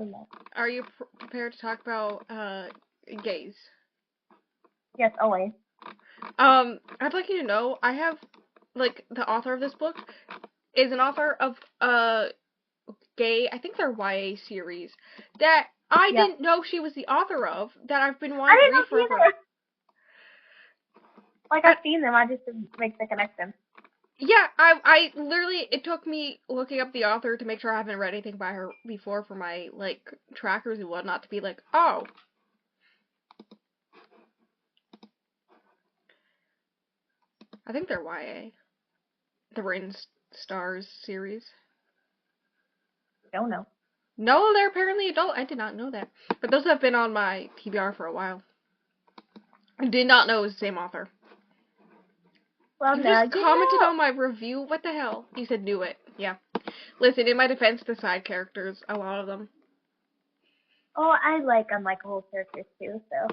Hello. Are you prepared to talk about gays? Yes, always. I'd like you to know I have the author of this book is an author of gay, I think they're YA series that I didn't know she was the author of, that I've been wanting to read forever. Like, I've seen them, I just didn't make the connection. Yeah, I literally, it took me looking up the author to make sure I haven't read anything by her before for my, trackers and whatnot, to be like, oh. I think they're YA. The Rain Stars series. Don't know. No, they're apparently adult. I did not know that. But those have been on my TBR for a while. I did not know it was the same author. Well, you now just commented on my review. What the hell? You said knew it. Yeah. Listen, in my defense, the side characters, a lot of them. Oh, I like unlikable characters too, so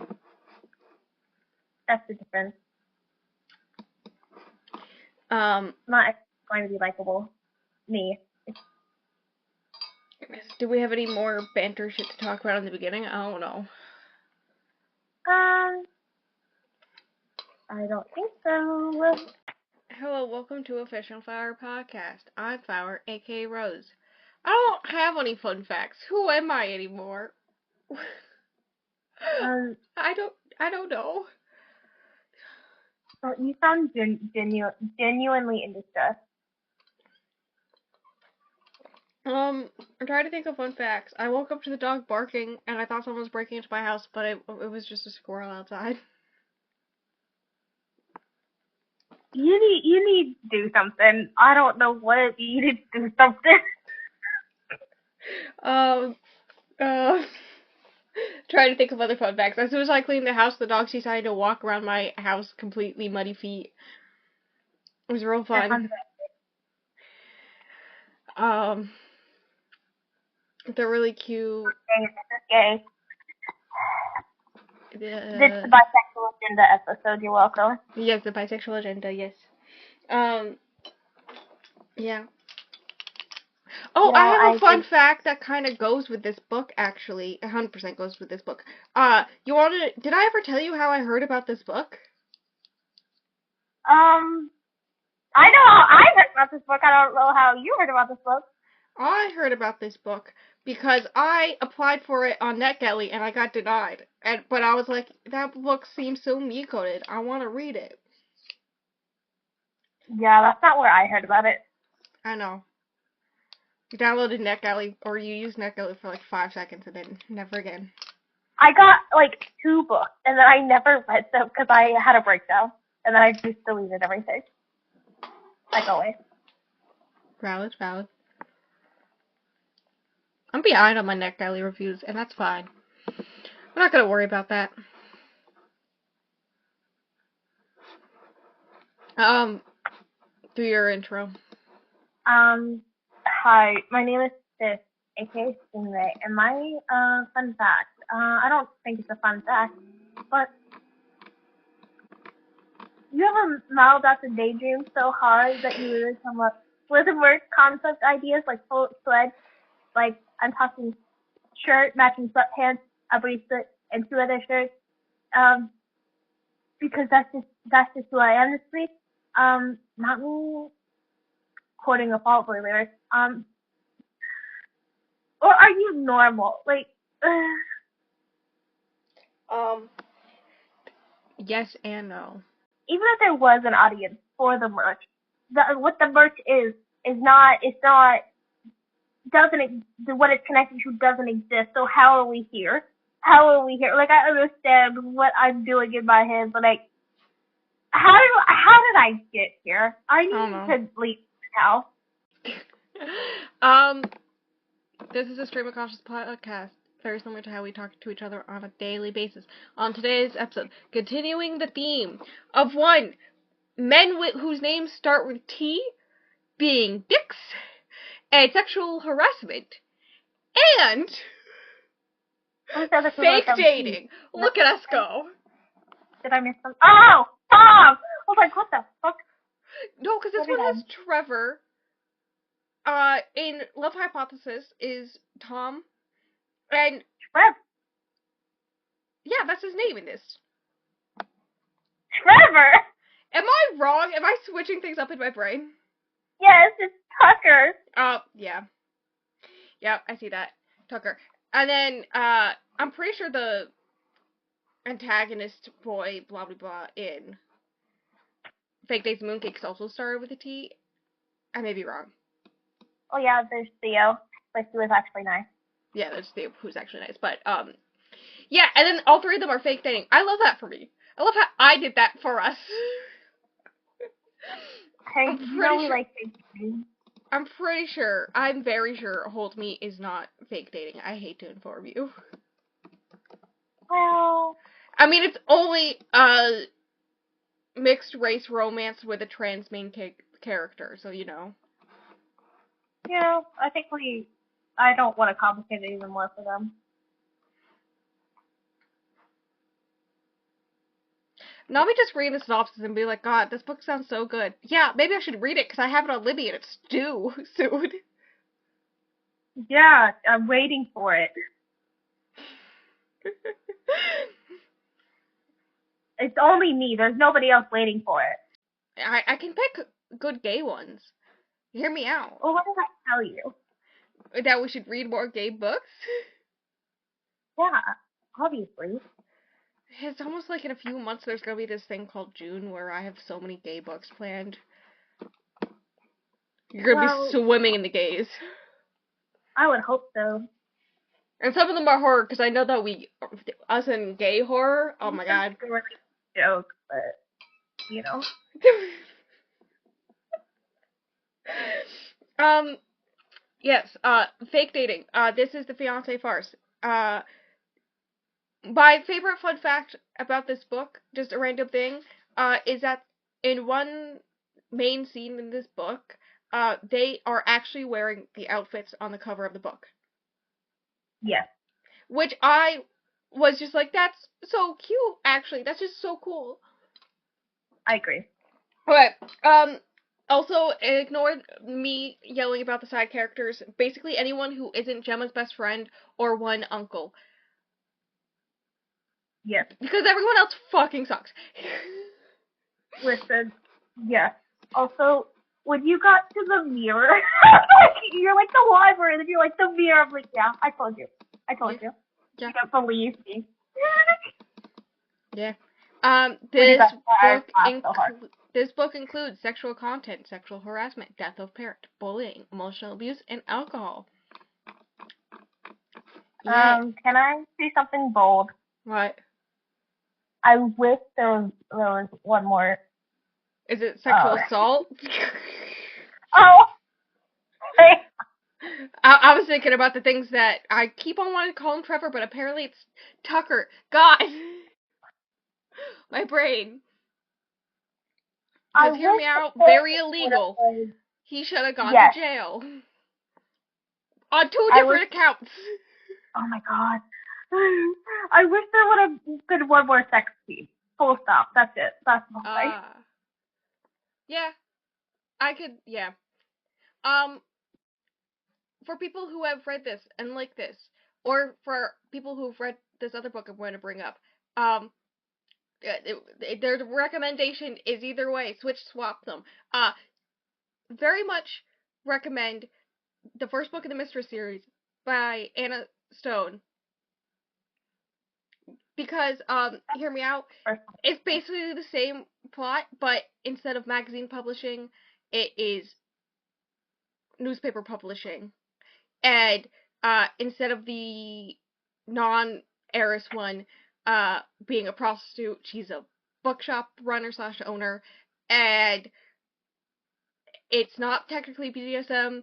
that's the difference. Not going to be likable. Me. Do we have any more banter shit to talk about in the beginning? I don't know. I don't think so. Hello, welcome to Official Flower Podcast. I'm Flower, aka Rose. I don't have any fun facts. Who am I anymore? I don't know. Well, you sound genuinely in distress. I'm trying to think of fun facts. I woke up to the dog barking, and I thought someone was breaking into my house, but it was just a squirrel outside. You need to do something. I don't know what. You need to do something. Trying to think of other fun facts. As soon as I cleaned the house, the dogs decided to walk around my house completely muddy feet. It was real fun. They're really cute. Okay. This is the bisexual agenda episode. You're welcome. Yes, the bisexual agenda. Yes. Yeah. Oh, I have a fun fact that kind of goes with this book, actually. 100% goes with this book. Did I ever tell you how I heard about this book? I know how I heard about this book. I don't know how you heard about this book. I heard about this book because I applied for it on NetGalley and I got denied. But I was like, that book seems so me-coded. I want to read it. Yeah, that's not where I heard about it. I know. You downloaded NetGalley, or you used NetGalley for 5 seconds and then never again. I got 2 books, and then I never read them because I had a breakdown, and then I just deleted everything. Like always. Valid. I'm behind on my NetGalley reviews, and that's fine. I'm not gonna worry about that. Do your intro. Hi, my name is Sis, aka Stingray, and my fun fact, I don't think it's a fun fact, but you ever mouthed out the daydream so hard that you really come up with work concept ideas like full thread, I'm talking shirt, matching sweatpants, a bracelet, and 2 other shirts, because that's just who I am this week. Not me quoting a Fall Out Boy lyric. Or are you normal? Yes and no. Even if there was an audience for the merch, what the merch is not, what it's connected to doesn't exist. So how are we here? I understand what I'm doing in my head, but how did I get here? I need to leave now. This is a Stream of Conscious podcast, very similar to how we talk to each other on a daily basis. On today's episode, continuing the theme of men whose names start with T being dicks, and sexual harassment, and fake dating. Look at us go. Did I miss something? Oh, Tom! I was like, what the fuck? No, because this one has Trevor. In Love Hypothesis is Tom. And Trevor. Yeah, that's his name in this. Trevor. Am I wrong? Am I switching things up in my brain? Yes, it's Tucker. Oh, yeah. Yeah, I see that. Tucker. And then, I'm pretty sure the antagonist boy, blah, blah, blah, in Fake Days and Mooncakes also started with a T. I may be wrong. Oh yeah, there's Theo, but he was actually nice. Yeah, there's Theo, who's actually nice. But, yeah, and then all three of them are fake dating. I love that for me. I love how I did that for us. Hey, you know we like fake dating. I'm very sure Hold Me is not fake dating. I hate to inform you. Well, I mean, it's only mixed race romance with a trans main character, so you know. Yeah, I don't want to complicate it even more for them. Now we just read the synopsis and be like, God, this book sounds so good. Yeah, maybe I should read it because I have it on Libby and it's due soon. Yeah, I'm waiting for it. It's only me. There's nobody else waiting for it. I can pick good gay ones. Hear me out. Well, what did I tell you? That we should read more gay books? Yeah, obviously. It's almost like in a few months there's gonna be this thing called June where I have so many gay books planned. You're gonna be swimming in the gays. I would hope so. And some of them are horror, because I know that us in gay horror, oh my god. It's a joke, but, you know. Yes, fake dating. This is the fiancée farce. My favorite fun fact about this book, just a random thing, is that in one main scene in this book, they are actually wearing the outfits on the cover of the book. Yes. Which I was just like, that's so cute, actually. That's just so cool. I agree. Okay, also, ignore me yelling about the side characters. Basically, anyone who isn't Gemma's best friend or one uncle. Yes. Because everyone else fucking sucks. Listen, yes. Also, when you got to the mirror, you're like the library, and then you're like the mirror. I'm like, yeah, I told you. Yeah. You don't believe me. Yeah. This book includes sexual content, sexual harassment, death of parent, bullying, emotional abuse, and alcohol. Yeah. Can I say something bold? What? I wish there was one more. Is it sexual assault? Oh! I was thinking about the things that I keep on wanting to call him Trevor, but apparently it's Tucker. God! My brain. Because hear me out, very illegal. He should have gone to jail. On 2 different accounts. Oh my god. I wish there would have been one more sex scene. Full stop. That's it. That's the whole thing. Yeah. I could, yeah. For people who have read this and like this, or for people who've read this other book I'm going to bring up, their recommendation is either way, swap them. Very much recommend the first book in the Mistress series by Anna Stone. Because, hear me out, it's basically the same plot, but instead of magazine publishing, it is newspaper publishing. And, instead of the non-heiress one, being a prostitute, she's a bookshop runner / owner, and it's not technically BDSM,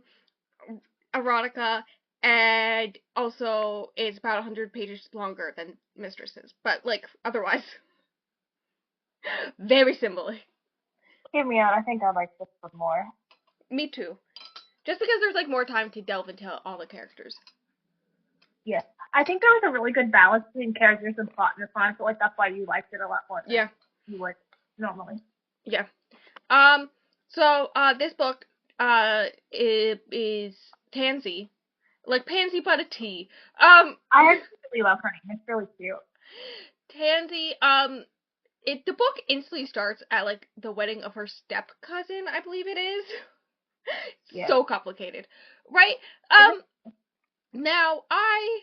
erotica, and also it's about 100 pages longer than Mistresses, but, like, otherwise, very similar. Hear me out, I think I like this one more. Me too. Just because there's, like, more time to delve into all the characters. Yeah. I think there was a really good balance between characters and plot in this one. I feel like that's why you liked it a lot more than you would normally. Yeah. So, this book, is Tansy, Like Pansy but a T. I actually love her name. It's really cute. Tansy, the book instantly starts at, like, the wedding of her step cousin, I believe it is. Yeah. So complicated. Right? Now, I,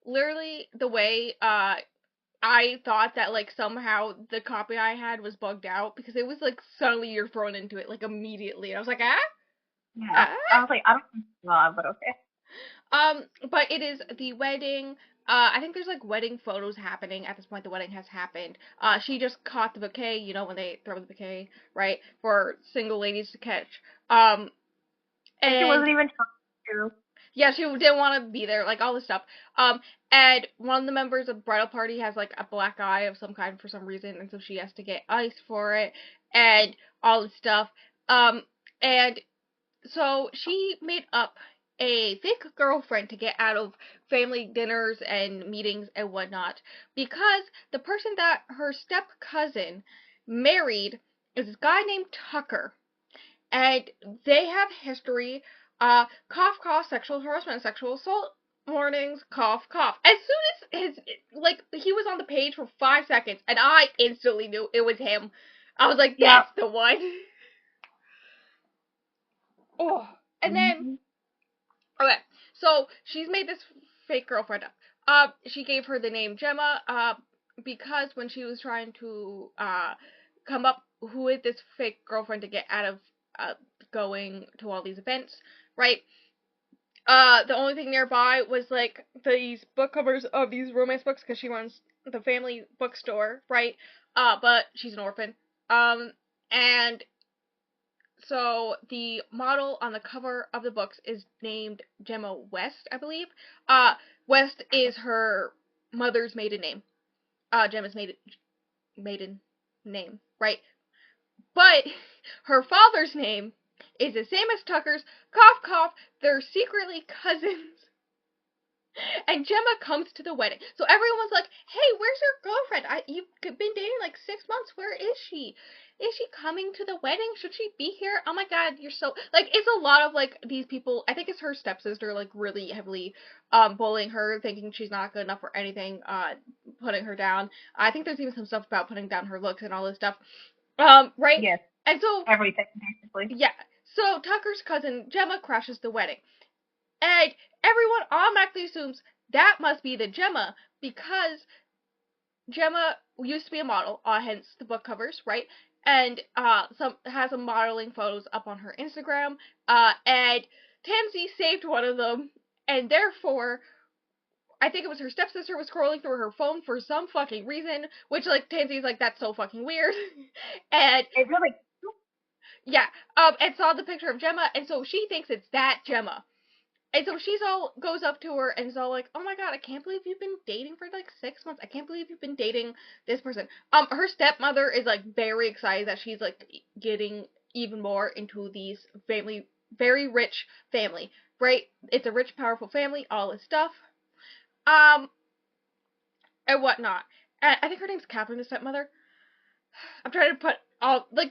literally, the way, I thought that, like, somehow the copy I had was bugged out, because it was, like, suddenly you're thrown into it, like, immediately. And I was like, Yeah. I was like, I don't think so, but okay. But it is the wedding. I think there's, like, wedding photos happening at this point. The wedding has happened. She just caught the bouquet, you know, when they throw the bouquet, right, for single ladies to catch. And she wasn't even trying to. Yeah, she didn't want to be there, like, all this stuff. And one of the members of the bridal party has, like, a black eye of some kind for some reason, and so she has to get ice for it, and all this stuff. And so she made up a fake girlfriend to get out of family dinners and meetings and whatnot, because the person that her step cousin married is this guy named Tucker, and they have history, cough, cough, sexual harassment, sexual assault warnings, cough, cough. As soon as he was on the page for 5 seconds, and I instantly knew it was him. I was like, that's the one. Oh, and then, okay, so she's made this fake girlfriend up. She gave her the name Gemma, because when she was trying to, come up who is this fake girlfriend to get out of, going to all these events, right? The only thing nearby was, like, these book covers of these romance books, because she runs the family bookstore, right? But she's an orphan. And so the model on the cover of the books is named Gemma West, I believe. West is her mother's maiden name. Gemma's maiden name, right? But her father's name is the same as Tucker's. Cough, cough. They're secretly cousins. And Gemma comes to the wedding. So everyone's like, hey, where's your girlfriend? You've been dating like 6 months. Where is she? Is she coming to the wedding? Should she be here? Oh my god, you're so... Like, it's a lot of, like, these people... I think it's her stepsister, like, really heavily bullying her, thinking she's not good enough for anything, putting her down. I think there's even some stuff about putting down her looks and all this stuff. Right? Yes. And so... Everything, basically. Yeah. So Tucker's cousin, Gemma, crashes the wedding. And everyone automatically assumes that must be the Gemma, because Gemma used to be a model, hence the book covers, right? And has some modeling photos up on her Instagram, and Tansy saved one of them, and therefore, I think it was her stepsister was scrolling through her phone for some fucking reason, which, like, Tansy's like, that's so fucking weird, and... It really... Yeah, and saw the picture of Gemma, and so she thinks it's that Gemma. And so goes up to her and is all like, oh my god, I can't believe you've been dating for like 6 months. I can't believe you've been dating this person. Her stepmother is like very excited that she's like getting even more into these very rich family, right? It's a rich, powerful family, all this stuff. And whatnot. And I think her name's Catherine, the stepmother. I'm trying to put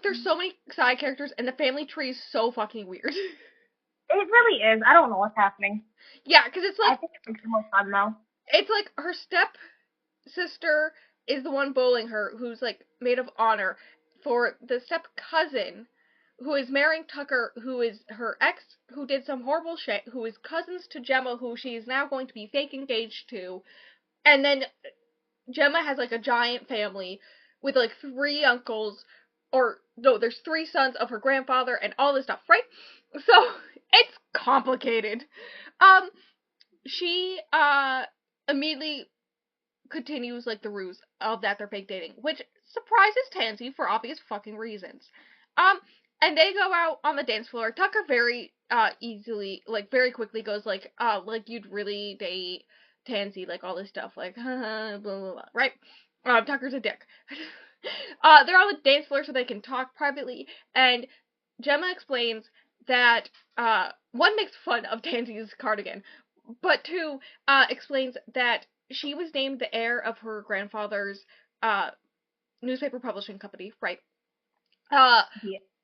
there's so many side characters and the family tree is so fucking weird. It really is. I don't know what's happening. Yeah, because it's like... I think it makes the most fun, though. It's like her step-sister is the one bullying her, who's, like, maid of honor, for the step-cousin, who is marrying Tucker, who is her ex, who did some horrible shit, who is cousins to Gemma, who she is now going to be fake engaged to, and then Gemma has, like, a giant family with, like, 3 uncles, there's 3 sons of her grandfather, and all this stuff, right? So... It's complicated. She, immediately continues, like, the ruse of that they're fake dating, which surprises Tansy for obvious fucking reasons. And they go out on the dance floor. Tucker very, easily, like, very quickly goes, like, you'd really date Tansy, like, all this stuff, like, blah, blah, blah, right? Tucker's a dick. They're on the dance floor so they can talk privately, and Gemma explains that, 1 makes fun of Tansy's cardigan, but 2, explains that she was named the heir of her grandfather's, newspaper publishing company, right? Yeah.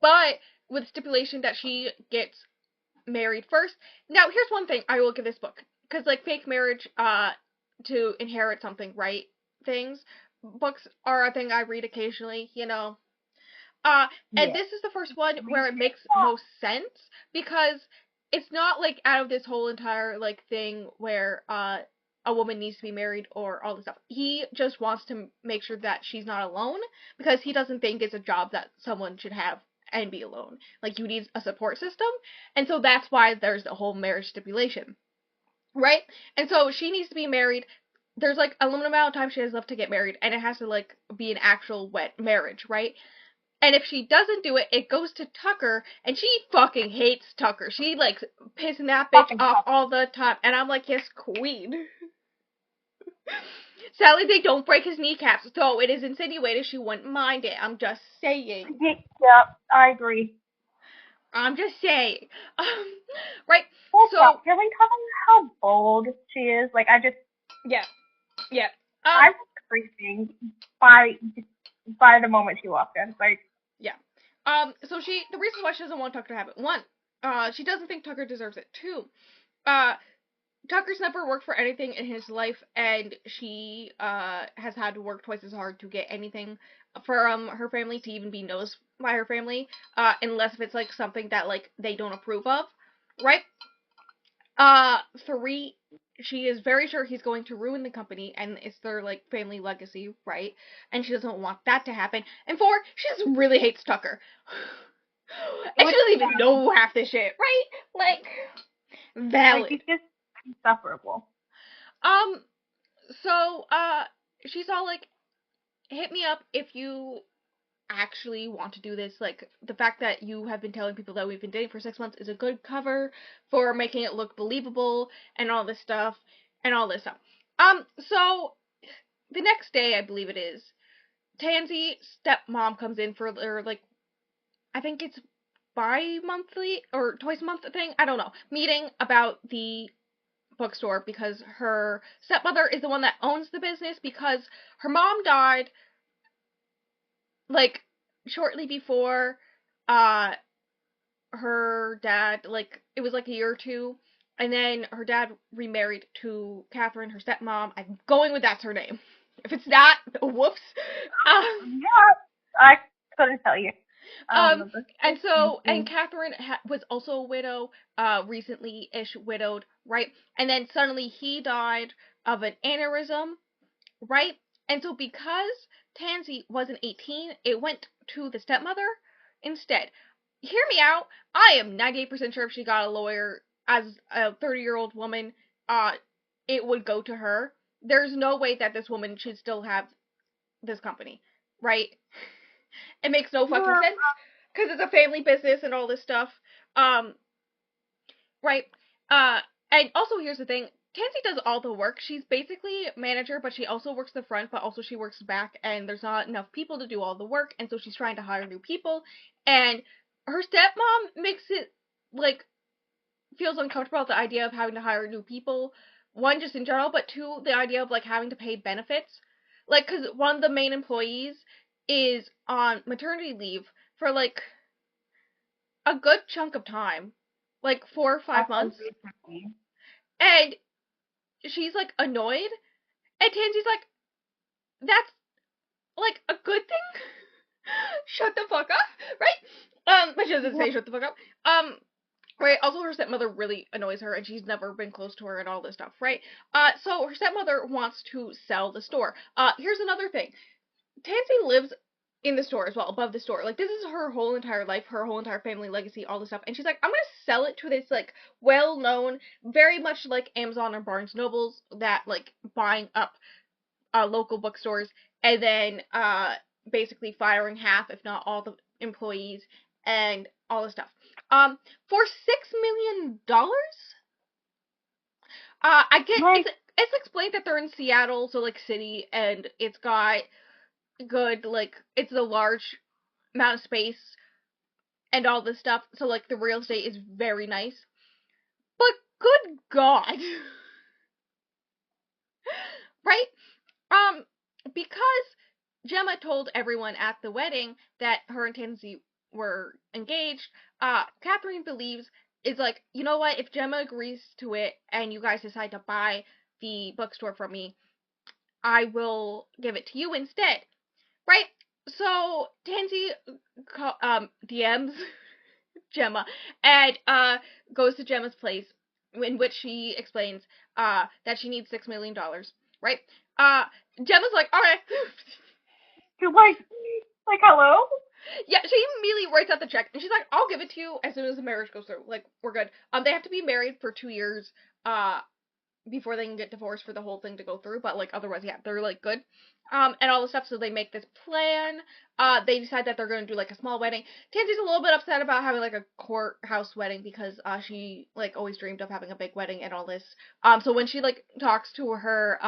But with stipulation that she gets married first. Now, here's one thing I will give this book. Because, like, fake marriage, to inherit something, right? Things. Books are a thing I read occasionally, you know. And this is the first one where it makes most sense, because it's not, like, out of this whole entire, like, thing where, a woman needs to be married or all this stuff. He just wants to make sure that she's not alone, because he doesn't think it's a job that someone should have and be alone. Like, you need a support system, and so that's why there's the whole marriage stipulation, right? And so she needs to be married. There's, like, a limited amount of time she has left to get married, and it has to, like, be an actual wet marriage, right? And if she doesn't do it, it goes to Tucker, and she fucking hates Tucker. She, like, pissing that bitch off all the time, and I'm like, yes, queen. Sadly, they don't break his kneecaps, so it is insinuated she wouldn't mind it. I'm just saying. Yep, I agree. I'm just saying. Right? So, can we talk about how bold she is? Like, Yeah. I was creeping by the moment she walked in. Like, yeah. So the reason why she doesn't want Tucker to have it, one, she doesn't think Tucker deserves it. Two, Tucker's never worked for anything in his life, and she has had to work twice as hard to get anything from her family to even be noticed by her family, unless if it's, like, something that, like, they don't approve of, right? Three, she is very sure he's going to ruin the company, and it's their, like, family legacy, right? And she doesn't want that to happen. And four, she just really hates Tucker. And she doesn't even know half this shit, right? Like, valid. Like, he's just insufferable. So, she's all like, hit me up if you actually want to do this. Like, the fact that you have been telling people that we've been dating for 6 months is a good cover for making it look believable, and all this stuff. So, the next day, I believe it is, Tansy stepmom comes in for their, like, I think it's bi-monthly or twice a month thing, I don't know, meeting about the bookstore, because her stepmother is the one that owns the business, because her mom died, like, shortly before her dad, like, it was like a year or two, and then her dad remarried to Catherine, her stepmom. I'm going with that's her name. If it's not, whoops. Yeah, I couldn't tell you. And Catherine was also a widow, recently-ish widowed, right? And then suddenly he died of an aneurysm, right? And so because Tansy wasn't 18, it went to the stepmother instead. Hear me out. I am 98% sure if she got a lawyer as a 30-year-old woman, it would go to her. There's no way that this woman should still have this company, right? It makes no fucking sense, because it's a family business and all this stuff. Right? And also, here's the thing. Tansy does all the work. She's basically manager, but she also works the front, but also she works back, and there's not enough people to do all the work, and so she's trying to hire new people, and her stepmom makes it, like, feels uncomfortable at the idea of having to hire new people. One, just in general, but two, the idea of, like, having to pay benefits. Like, because one of the main employees is on maternity leave for, like, a good chunk of time. Like, 4 or 5 months. And she's, like, annoyed. And Tansy's like, that's, like, a good thing? Shut the fuck up, right? But she doesn't say shut the fuck up. Right, also her stepmother really annoys her, and she's never been close to her and all this stuff, right? So her stepmother wants to sell the store. Here's another thing. Tansy lives in the store as well, above the store. Like, this is her whole entire life, her whole entire family legacy, all this stuff. And she's like, I'm gonna sell it to this, like, well-known, very much like Amazon or Barnes Nobles, that, like, buying up local bookstores, and then basically firing half, if not all, the employees, and all this stuff. For $6 million? I get, it's explained that they're in Seattle, so, like, city, and it's got good, like, it's a large amount of space, and all this stuff, so, like, the real estate is very nice. But good God. Right? Because Gemma told everyone at the wedding that her and Tansy were engaged, Catherine believes is like, you know what, if Gemma agrees to it and you guys decide to buy the bookstore from me, I will give it to you instead, right? So Tansy DMs Gemma and goes to Gemma's place, in which she explains that she needs $6 million, right? Gemma's like, all right. You're like, hello? Yeah, she immediately writes out the check, and she's like, I'll give it to you as soon as the marriage goes through. Like, we're good. They have to be married for 2 years, before they can get divorced for the whole thing to go through, but, like, otherwise, yeah, they're, like, good. And all the stuff, so they make this plan. They decide that they're gonna do, like, a small wedding. Tansy's a little bit upset about having, like, a courthouse wedding, because, she, like, always dreamed of having a big wedding and all this. So when she, like, talks to her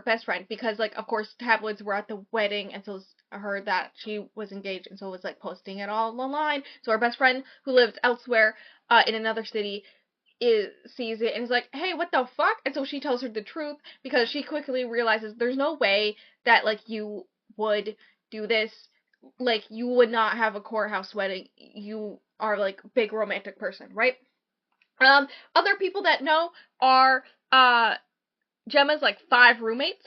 best friend, because, like, of course, tabloids were at the wedding, and so heard that she was engaged, and so was, like, posting it all online. So her best friend, who lives elsewhere, in another city, sees it and is like, hey, what the fuck? And so she tells her the truth, because she quickly realizes there's no way that, like, you would do this. Like, you would not have a courthouse wedding. You are, like, a big romantic person, right? Other people that know are, Gemma's, like, 5 roommates.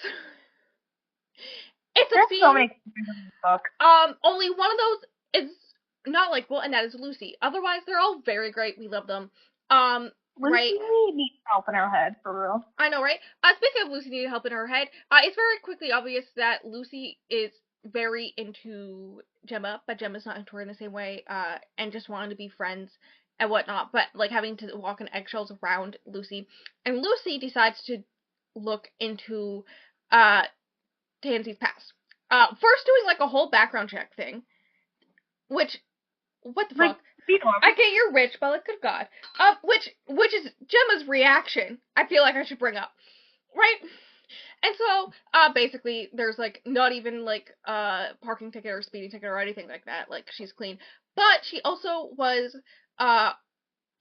It's a There's scene. so many books. Only one of those is not likable, and that is Lucy. Otherwise, they're all very great. We love them. Right? Lucy needs help in her head, for real. I know, right? Speaking of Lucy needing help in her head, it's very quickly obvious that Lucy is very into Gemma, but Gemma's not into her in the same way, and just wanting to be friends and whatnot, but, like, having to walk on eggshells around Lucy. And Lucy decides to look into, Tansy's past. First doing, like, a whole background check thing, which, what the fuck? I get you're rich, but, like, good God. Which is Gemma's reaction, I feel like I should bring up. Right? And so, basically, there's, like, not even, like, parking ticket or speeding ticket or anything like that. Like, she's clean. But she also was,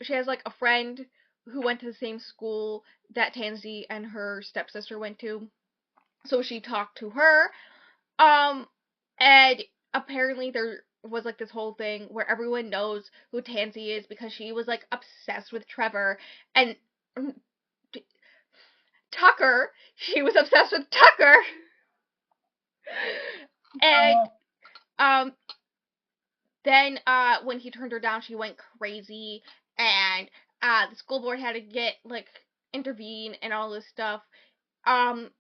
she has, like, a friend who went to the same school that Tansy and her stepsister went to. So she talked to her. And apparently there was, like, this whole thing where everyone knows who Tansy is because she was, like, obsessed with Trevor. And Tucker, she was obsessed with Tucker. And then when he turned her down, she went crazy, and the school board had to intervene and all this stuff. Right.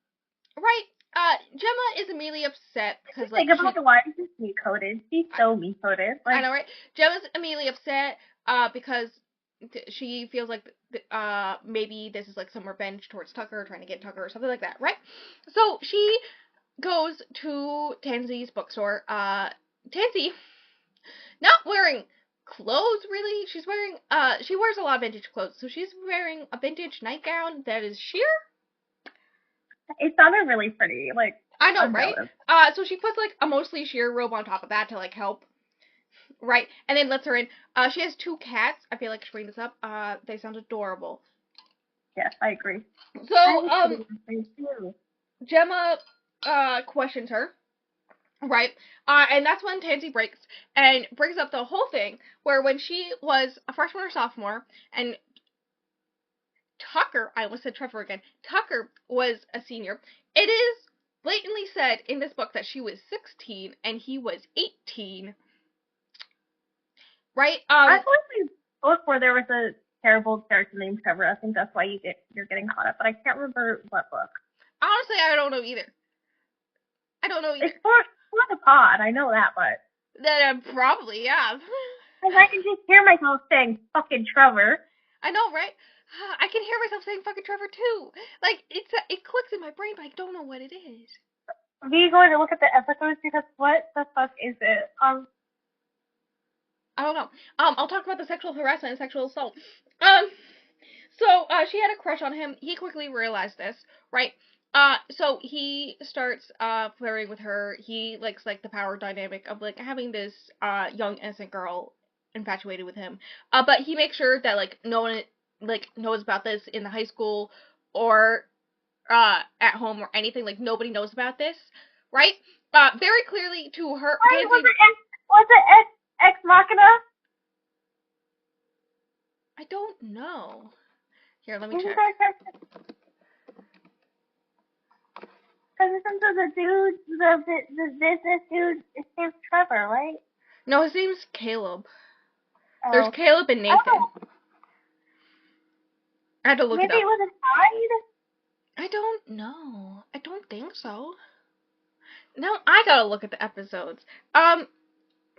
Gemma is immediately upset because, like, think about why she's me-coded. She's so me-coded. Like, I know, right? Gemma's immediately upset because she feels like maybe this is, like, some revenge towards Tucker, trying to get Tucker or something like that, right? So she goes to Tansy's bookstore. Tansy, not wearing clothes, really. She's wearing, she wears a lot of vintage clothes. So she's wearing a vintage nightgown that is sheer. It sounded really pretty, like, I know, right? So she puts, like, a mostly sheer robe on top of that to, like, help, right? And then lets her in. She has 2 cats. I feel like I should bring this up. They sound adorable. Yes, I agree. So, Gemma, questions her, right? And that's when Tansy breaks, and brings up the whole thing, where when she was a freshman or sophomore, and Tucker, I almost said Trevor again, Tucker was a senior, it is blatantly said in this book that she was 16 and he was 18. Right? I thought in the book where there was a terrible character named Trevor. I think that's why you're getting caught up, but I can't remember what book. Honestly, I don't know either. It's for the pod, I know that, but... Probably, yeah. Because I can just hear myself saying fucking Trevor. I know, right? I can hear myself saying fucking Trevor too. Like, it clicks in my brain, but I don't know what it is. Are we going to look at the episodes? Because what the fuck is it? I don't know. I'll talk about the sexual harassment and sexual assault. So she had a crush on him. He quickly realized this, right? So he starts flirting with her. He likes, like, the power dynamic of, like, having this young innocent girl infatuated with him. But he makes sure that, like, no one, like, knows about this in the high school or at home or anything. Like, nobody knows about this, right? Very clearly to her. Wait, was it Ex Machina? I don't know. Here, let me check. Because the dude, the business dude, his name's Trevor, right? No, his name's Caleb. Oh. There's Caleb and Nathan. Oh. I had to look it up. Maybe it was a side? I don't know. I don't think so. Now I gotta look at the episodes. While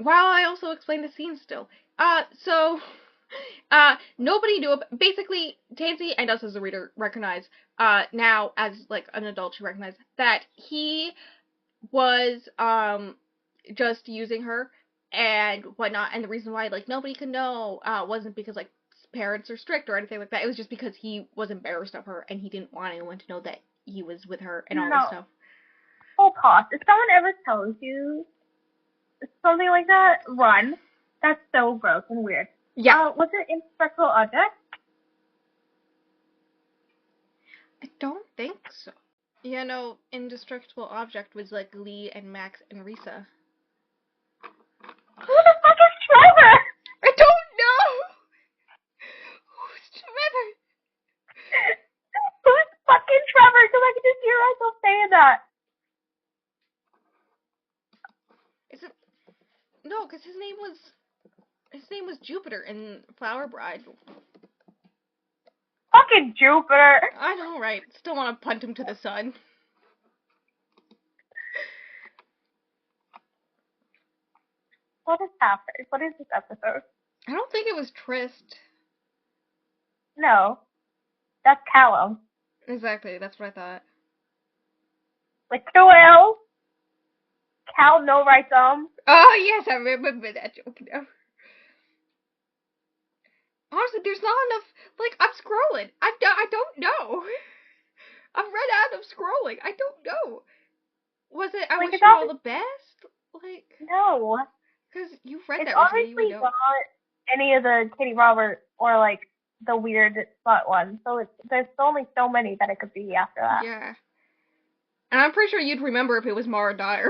I also explain the scene still. Nobody knew about, basically, Tansy and us as a reader recognize, now as, like, an adult, she recognized that he was, just using her and whatnot, and the reason why, like, nobody could know, wasn't because, like, parents are strict or anything like that. It was just because he was embarrassed of her and he didn't want anyone to know that he was with her and all this stuff. Oh, pause. If someone ever tells you something like that, run. That's so gross and weird. Yeah. Was it indestructible object? I don't think so. Yeah, no, Indestructible Object was like Lee and Max and Risa. Who the fuck is Trevor? I don't know! Who's Trevor? Who's fucking Trevor? Because I can just hear myself saying that. Is it? No, because his name was Jupiter in Flower Bride. Fucking Jupiter. I know, right? Still want to punt him to the sun. What has happened? What is this episode? I don't think it was Trist. No. That's Callum. Exactly, that's what I thought. With 2 L's. Cal no right thumb. Oh, yes, I remember that joke now. Honestly, there's not enough, like, I'm scrolling. I don't know. I've run out of scrolling. I don't know. Was it I Wish You All the Best? Like, no. Because you've read it's that recently, you would know. It's not any of the Kitty Robert or, like, the weird slut ones. So there's only so many that it could be after that. Yeah. And I'm pretty sure you'd remember if it was Mara Dyer.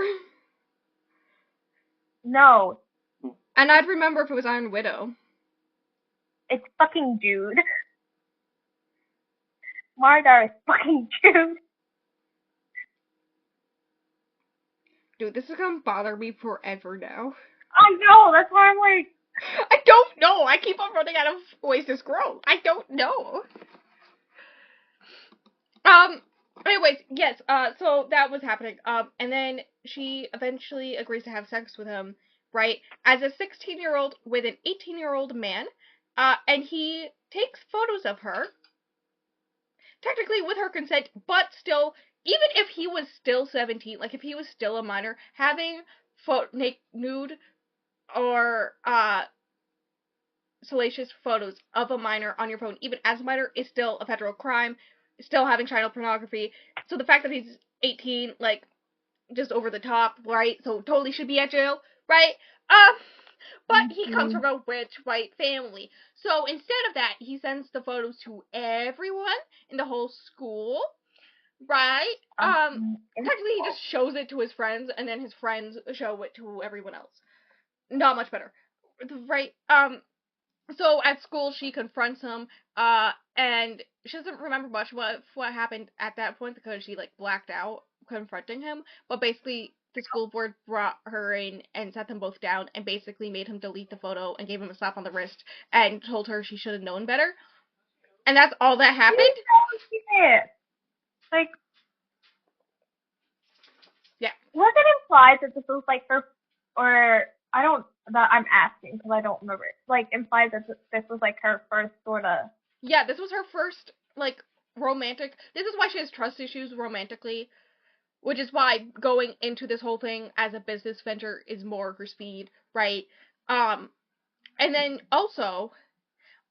No. And I'd remember if it was Iron Widow. It's fucking Jude. Mara is fucking Jude. Dude, this is gonna bother me forever now. I know, that's why I'm like... I don't know! I keep on running out of ways to scroll. I don't know. Anyways, yes, so that was happening. And then she eventually agrees to have sex with him, right? As a 16-year-old with an 18-year-old man. And he takes photos of her, technically with her consent, but still, even if he was still 17, like if he was still a minor, having nude or salacious photos of a minor on your phone, even as a minor, is still a federal crime, still having child pornography. So the fact that he's 18, like, just over the top, right? So totally should be at jail, right? But he comes from a rich white family. So instead of that, he sends the photos to everyone in the whole school, right? Technically he just shows it to his friends, and then his friends show it to everyone else. Not much better, right? So at school she confronts him, and she doesn't remember much what happened at that point because she, like, blacked out confronting him, but basically the school board brought her in and sat them both down and basically made him delete the photo and gave him a slap on the wrist and told her she should have known better. And that's all that happened? Yeah. Like, yeah. Was it implied that this was, like, her, or, I'm asking because I don't remember it, like, implied that this was, like, her first sort of... Yeah, this was her first, like, romantic, this is why she has trust issues romantically, which is why going into this whole thing as a business venture is more her speed, right? And then also,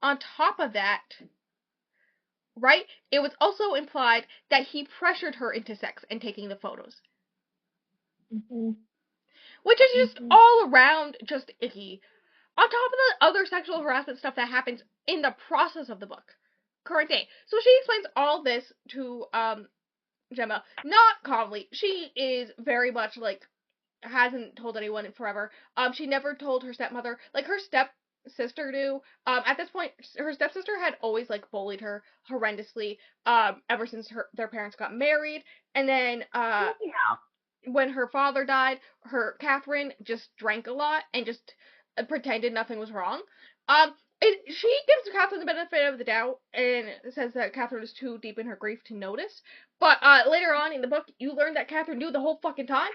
on top of that, right, it was also implied that he pressured her into sex and taking the photos. Mm-hmm. Which is just all around just icky. On top of the other sexual harassment stuff that happens in the process of the book. Current day. So she explains all this to, Gemma, not calmly. She is very much, like, hasn't told anyone in forever. She never told her stepmother. Like, her sister do. At this point, her stepsister had always like bullied her horrendously. Ever since their parents got married, and then when her father died, Catherine just drank a lot and just pretended nothing was wrong. She gives Catherine the benefit of the doubt and says that Catherine is too deep in her grief to notice. But later on in the book, you learn that Catherine knew the whole fucking time.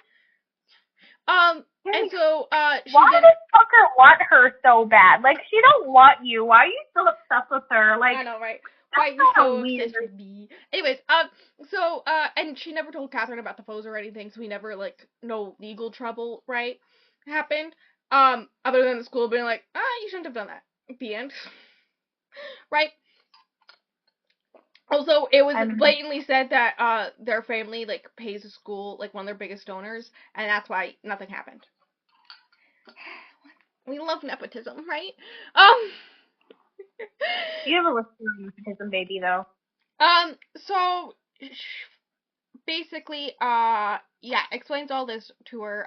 And so why does Tucker want her so bad? Like, she don't want you. Why are you so obsessed with her? Like, I know, right? Why are you so obsessed with me? Anyways, and she never told Catherine about the foes or anything, so we never, like, no legal trouble, right, happened. Other than the school being like, you shouldn't have done that. The end. Right? Also, it was blatantly said that, their family, like, pays the school, like, one of their biggest donors, and that's why nothing happened. We love nepotism, right? You have a list of nepotism, baby, though. So basically, explains all this to her,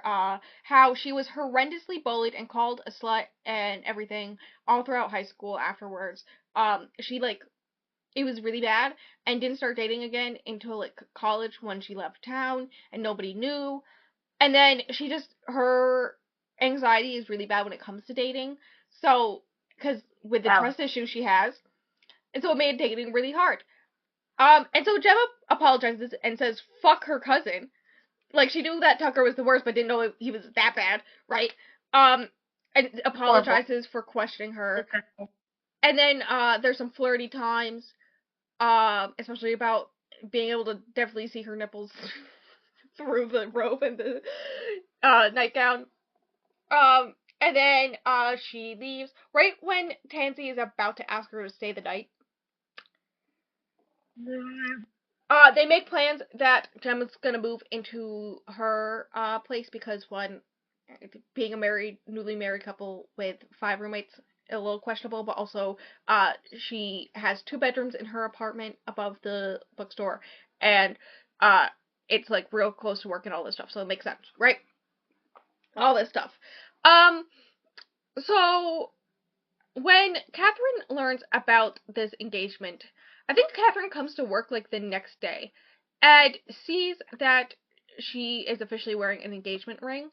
how she was horrendously bullied and called a slut and everything all throughout high school afterwards. She, like, it was really bad and didn't start dating again until, like, college when she left town and nobody knew. And then her anxiety is really bad when it comes to dating. So, because with the trust issue she has, and so it made dating really hard. And so Gemma apologizes and says, fuck her cousin. Like, she knew that Tucker was the worst, but didn't know he was that bad, right? And apologizes for questioning her. And then, there's some flirty times, especially about being able to definitely see her nipples through the robe and the, nightgown. And then, she leaves right when Tansy is about to ask her to stay the night. They make plans that Gemma's gonna move into her place because, one, being a newly married couple with 5 roommates, a little questionable, but also she has 2 bedrooms in her apartment above the bookstore, and it's like real close to work and all this stuff, so it makes sense, right? All this stuff. So when Catherine learns about this engagement, I think Catherine comes to work, like, the next day and sees that she is officially wearing an engagement ring,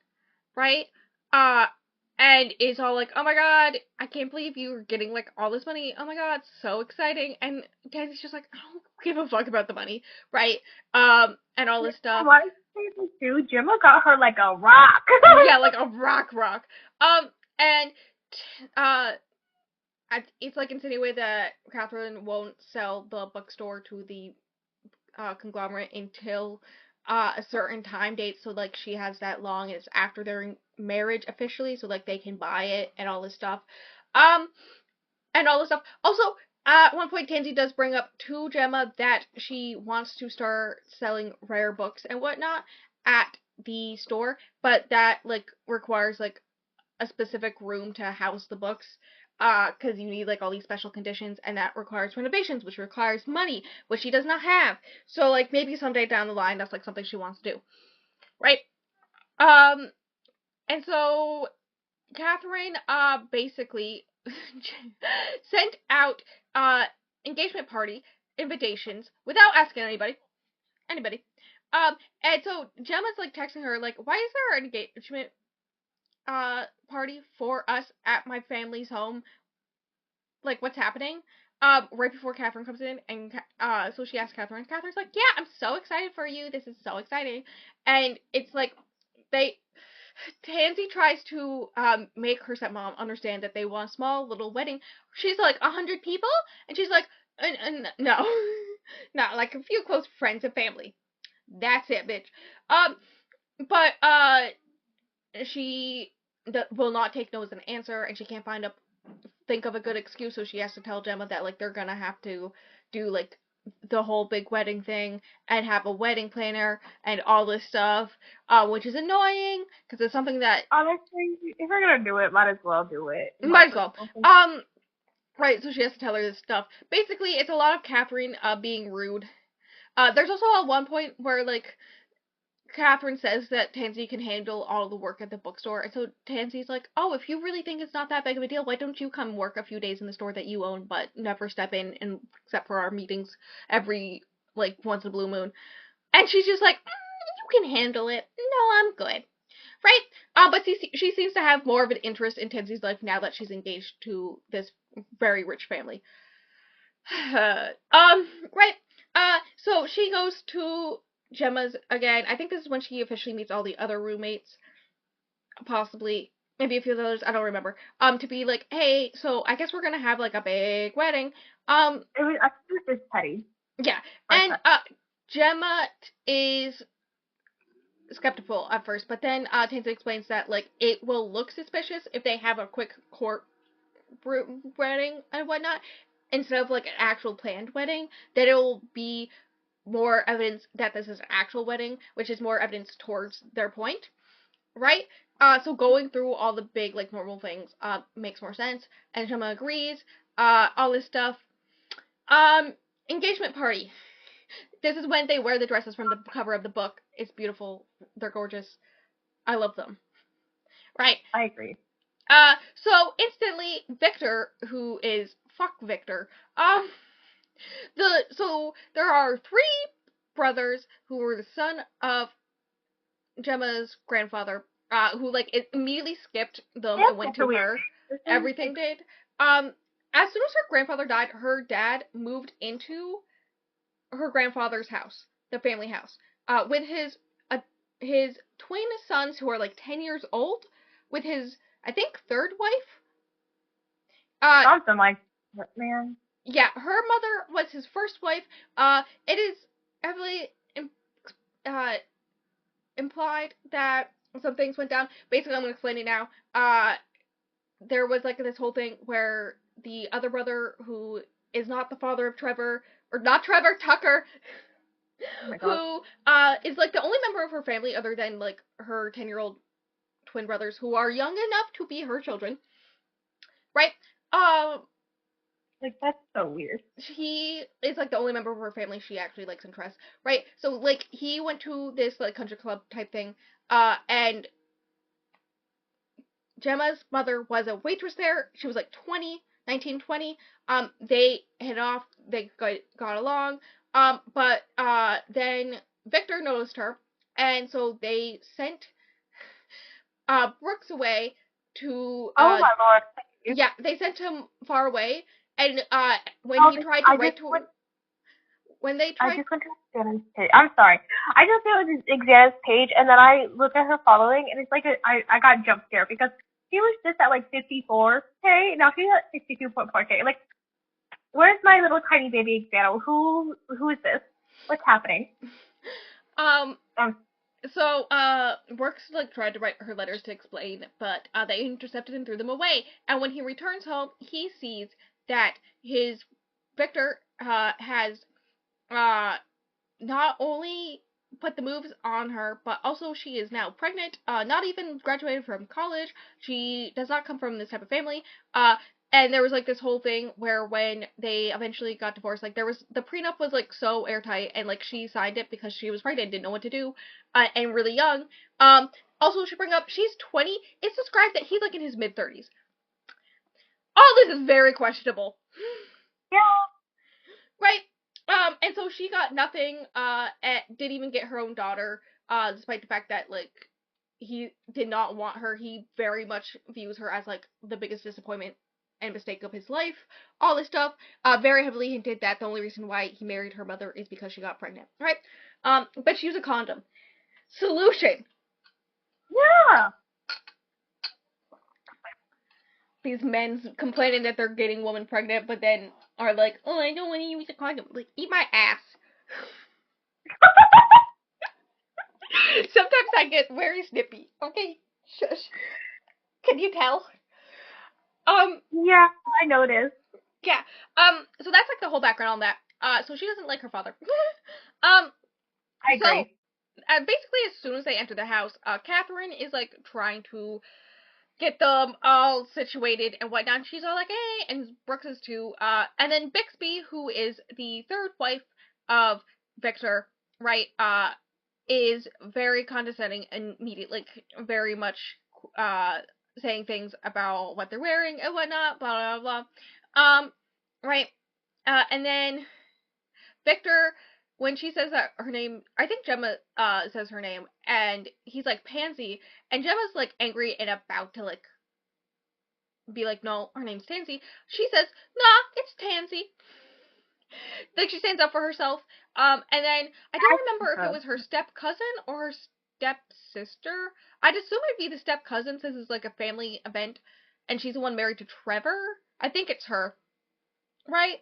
right? And is all like, oh my god, I can't believe you're getting, like, all this money. Oh my god, so exciting. And Tansey's just like, I don't give a fuck about the money, right? And all this stuff. What is too? Gemma got her, like, a rock. Yeah, like a rock. And it's, like, insinuated that Catherine won't sell the bookstore to the conglomerate until a certain time date, so, like, she has that long, it's after their marriage officially, so, like, they can buy it and all this stuff. And all this stuff. Also, at one point, Tansy does bring up to Gemma that she wants to start selling rare books and whatnot at the store, but that, like, requires, like, a specific room to house the books, because you need, like, all these special conditions, and that requires renovations, which requires money, which she does not have. So, like, maybe someday down the line, that's, like, something she wants to do. Right? And so, Catherine, basically sent out, engagement party invitations without asking anybody. And so Gemma's, like, texting her, like, why is there an engagement party for us at my family's home? Like, what's happening? Right before Catherine comes in, and so she asks Catherine. Catherine's like, yeah, I'm so excited for you. This is so exciting. And it's like, Tansy tries to make her stepmom understand that they want a small little wedding. She's like, 100 people? And she's like, no. Not like a few close friends and family. That's it, bitch. But she will not take no as an answer, and she can't think of a good excuse, so she has to tell Gemma that, like, they're gonna have to do, like, the whole big wedding thing and have a wedding planner and all this stuff, which is annoying because it's something that, honestly, if you're gonna do it, might as well do it. Might as well. Right, so she has to tell her this stuff. Basically, it's a lot of Catherine being rude. There's also at one point where, like, Catherine says that Tansy can handle all the work at the bookstore, and so Tansy's like, oh, if you really think it's not that big of a deal, why don't you come work a few days in the store that you own, but never step in, and except for our meetings every, like, once in a blue moon. And she's just like, you can handle it. No, I'm good. Right? But she seems to have more of an interest in Tansy's life now that she's engaged to this very rich family. Right. So she goes to Gemma's again. I think this is when she officially meets all the other roommates. Possibly. Maybe a few others. I don't remember. To be like, hey, so I guess we're gonna have, like, a big wedding. I think it was just petty. Yeah. And, Gemma is skeptical at first, but then, Tansy explains that, like, it will look suspicious if they have a quick court wedding and whatnot, instead of, like, an actual planned wedding, that it will be more evidence that this is an actual wedding, which is more evidence towards their point, right? So going through all the big, like, normal things, makes more sense, and Gemma agrees, all this stuff. Engagement party. This is when they wear the dresses from the cover of the book. It's beautiful. They're gorgeous. I love them. Right. I agree. So instantly, Victor, who is fuck Victor, so there are 3 brothers who were the son of Gemma's grandfather, who, like, it immediately skipped them and went to her. Everything did. As soon as her grandfather died, her dad moved into her grandfather's house, the family house, with his twin sons who are, like, 10 years old, with his, I think, 3rd wife. Something like that, man. Yeah, her mother was his first wife. It is heavily implied that some things went down. Basically, I'm going to explain it now. There was, like, this whole thing where the other brother, who is not the father of Trevor, or not Trevor, Tucker, who is, like, the only member of her family other than, like, her 10-year-old twin brothers, who are young enough to be her children, right? Like, that's so weird. He is, like, the only member of her family she actually likes and trusts, right? So, like, he went to this, like, country club type thing, and Gemma's mother was a waitress there. She was, like, 19, 20. They hit off, they got along, but then Victor noticed her, and so they sent Brooks away to, oh my lord. Yeah, they sent him far away, and when he tried to write to... When they tried... I just went to Xana's page. I'm sorry. I just went to Xana's page, and then I looked at her following, and it's like I got jump scared, because he was just at, like, 54K. Now he's at 62.4K. Like, where's my little tiny baby Xana? Who is this? What's happening? So, Brooks, like, tried to write her letters to explain, but they intercepted and threw them away. And when he returns home, he sees that his Victor has not only put the moves on her, but also she is now pregnant, not even graduated from college. She does not come from this type of family. And there was, like, this whole thing where when they eventually got divorced, like, the prenup was, like, so airtight, and, like, she signed it because she was pregnant, didn't know what to do, and really young. Also, she bring up, she's 20. It's described that he's, like, in his mid-30s. All this is very questionable. Yeah. Right? And so she got nothing, didn't even get her own daughter, despite the fact that, like, he did not want her. He very much views her as, like, the biggest disappointment and mistake of his life. All this stuff, very heavily hinted that the only reason why he married her mother is because she got pregnant, right? But she used a condom. Solution. Yeah. These men complaining that they're getting women pregnant, but then are like, oh, I don't want to use a condom. Like, eat my ass. Sometimes I get very snippy. Okay, shush. Can you tell? Yeah, I noticed. Yeah. So that's, like, the whole background on that. So she doesn't like her father. I agree. So, basically, as soon as they enter the house, Catherine is, like, trying to get them all situated and whatnot. She's all like, hey, and Brooks is too. And then Bixby, who is the 3rd wife of Victor, right, is very condescending and immediately, like, very much saying things about what they're wearing and whatnot, blah blah blah. Right. And then Victor, when she says that her name, I think Gemma says her name, and he's like Pansy, and Gemma's like angry and about to like be like, no, her name's Tansy. She says, nah, it's Tansy. Like, she stands up for herself. And then I don't remember if it was her step cousin or her step sister. I'd assume it'd be the step cousin since it's like a family event, and she's the one married to Trevor. I think it's her, right?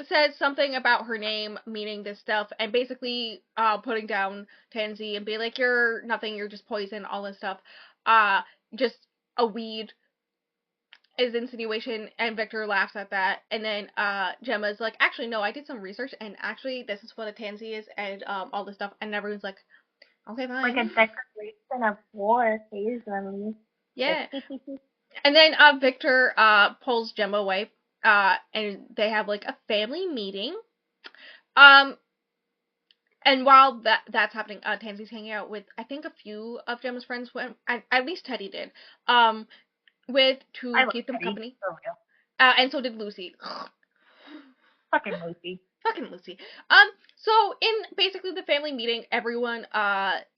Says something about her name meaning this stuff, and basically putting down Tansy and be like, you're nothing, you're just poison, all this stuff. Just a weed is insinuation, and Victor laughs at that, and then Gemma's like, actually no, I did some research, and actually this is what a tansy is, and all this stuff, and everyone's like, okay, fine. Like a declaration of war, occasionally. Yeah. And then Victor pulls Gemma away, and they have like a family meeting. And while that's happening, Tansy's hanging out with, I think, a few of Gemma's friends, at least Teddy did, to keep them company. For real. And so did Lucy. Fucking Lucy. Fucking Lucy. So in basically the family meeting, everyone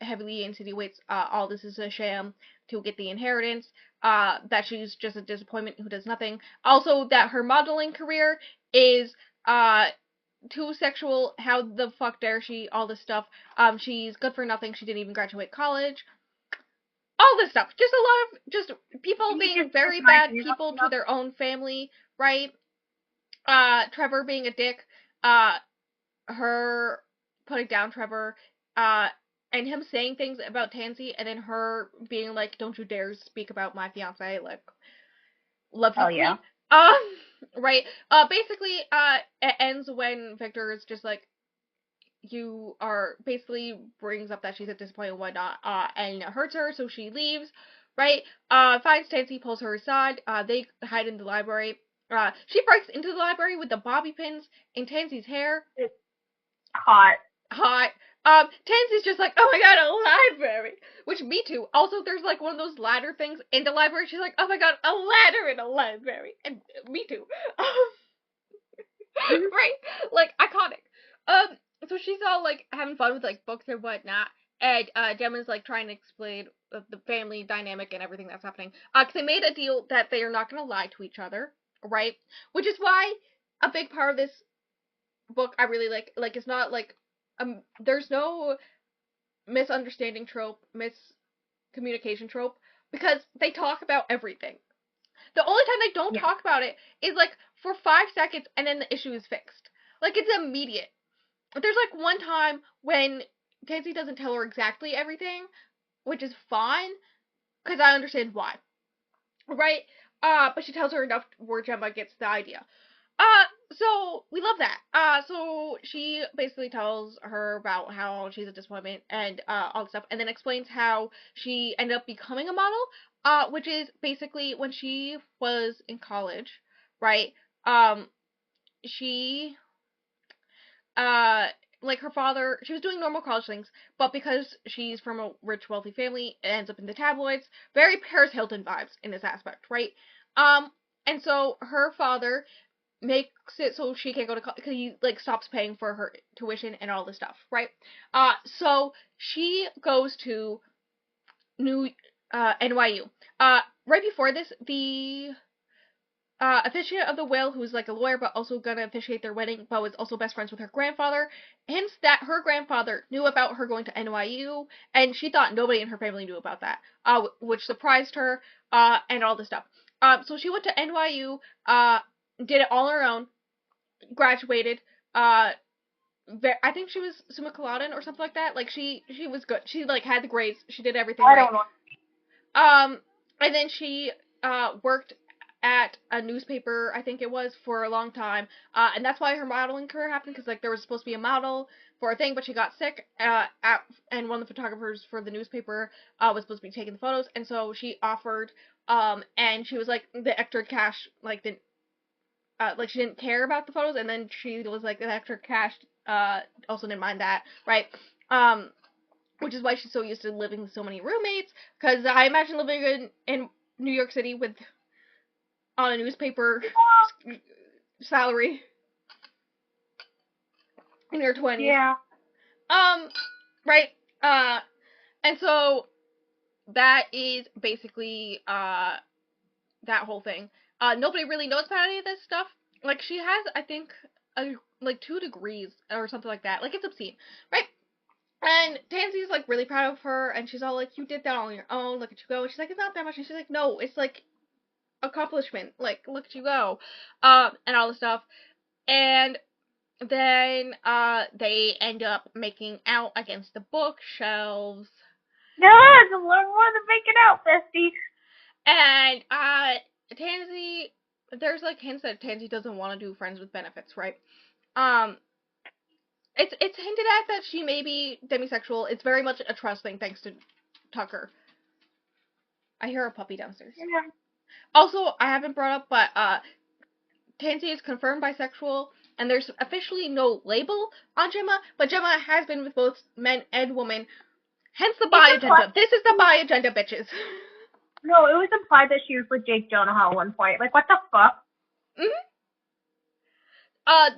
heavily insinuates all this is a sham to get the inheritance, that she's just a disappointment who does nothing. Also, that her modeling career is too sexual. How the fuck dare she? All this stuff. She's good for nothing. She didn't even graduate college. All this stuff. Just a lot of just people being very bad people to their own family, right? Trevor being a dick. Her putting down Trevor. And him saying things about Tansy, and then her being like, don't you dare speak about my fiancé, like, love you. Oh, yeah. Right. Basically, it ends when Victor is just like, you are, basically brings up that she's a disappointment and whatnot, and it hurts her, so she leaves, right? Finds Tansy, pulls her aside, they hide in the library. She breaks into the library with the bobby pins in Tansy's hair. It's hot. Tansy's just like, oh my god, a library! Which, me too. Also, there's like one of those ladder things in the library. She's like, oh my god, a ladder in a library! And me too. Right? Like, iconic. So she's all like having fun with like books and whatnot. And Gemma's like trying to explain the family dynamic and everything that's happening. Cause they made a deal that they are not gonna lie to each other, right? Which is why a big part of this book I really like it's not like, there's no misunderstanding trope, miscommunication trope, because they talk about everything. The only time they don't talk about it is like for 5 seconds, and then the issue is fixed. Like, it's immediate. There's like one time when Tansy doesn't tell her exactly everything, which is fine, because I understand why. Right? But she tells her enough where Gemma gets the idea. So we love that. So she basically tells her about how she's a disappointment and all the stuff, and then explains how she ended up becoming a model, which is basically when she was in college, right? She like her father, she was doing normal college things, but because she's from a rich, wealthy family, it ends up in the tabloids. Very Paris Hilton vibes in this aspect, right? And so her father makes it so she can't go to college, because he, like, stops paying for her tuition and all this stuff, right? So she goes to NYU. Right before this, the officiant of the whale, who's like a lawyer but also gonna officiate their wedding, but was also best friends with her grandfather, hints that her grandfather knew about her going to NYU, and she thought nobody in her family knew about that, which surprised her, and all this stuff. So she went to NYU, did it all on her own, graduated, I think she was summa cum laude or something like that. Like, she was good. She, like, had the grades. She did everything right. I don't know. And then she, worked at a newspaper, I think it was, for a long time, and that's why her modeling career happened, because, like, there was supposed to be a model for a thing, but she got sick, and one of the photographers for the newspaper, was supposed to be taking the photos, and so she offered, and she was like, the extra cash, like, she didn't care about the photos, and then she was like, the extra cash also didn't mind that, right? Which is why she's so used to living with so many roommates, because I imagine living in New York City with, on a newspaper salary in your 20s. Yeah. Right, and so that is basically, that whole thing. Nobody really knows about any of this stuff. Like, she has, I think, like 2 degrees or something like that. Like, it's obscene, right? And Tansy's, like, really proud of her, and she's all like, you did that on your own, look at you go. And she's like, it's not that much. And she's like, no, it's, like, accomplishment. Like, look at you go. And all this stuff. And then, they end up making out against the bookshelves. Yes, a little more than making out, bestie. And, Tansy, there's, like, hints that Tansy doesn't want to do friends with benefits, right? It's hinted at that she may be demisexual. It's very much a trust thing, thanks to Tucker. I hear a puppy downstairs. Yeah. Also, I haven't brought up, but, Tansy is confirmed bisexual, and there's officially no label on Gemma, but Gemma has been with both men and women, hence the bi agenda. This is the bi agenda, bitches. No, it was implied that she was with Jake Gyllenhaal at one point. Like, what the fuck?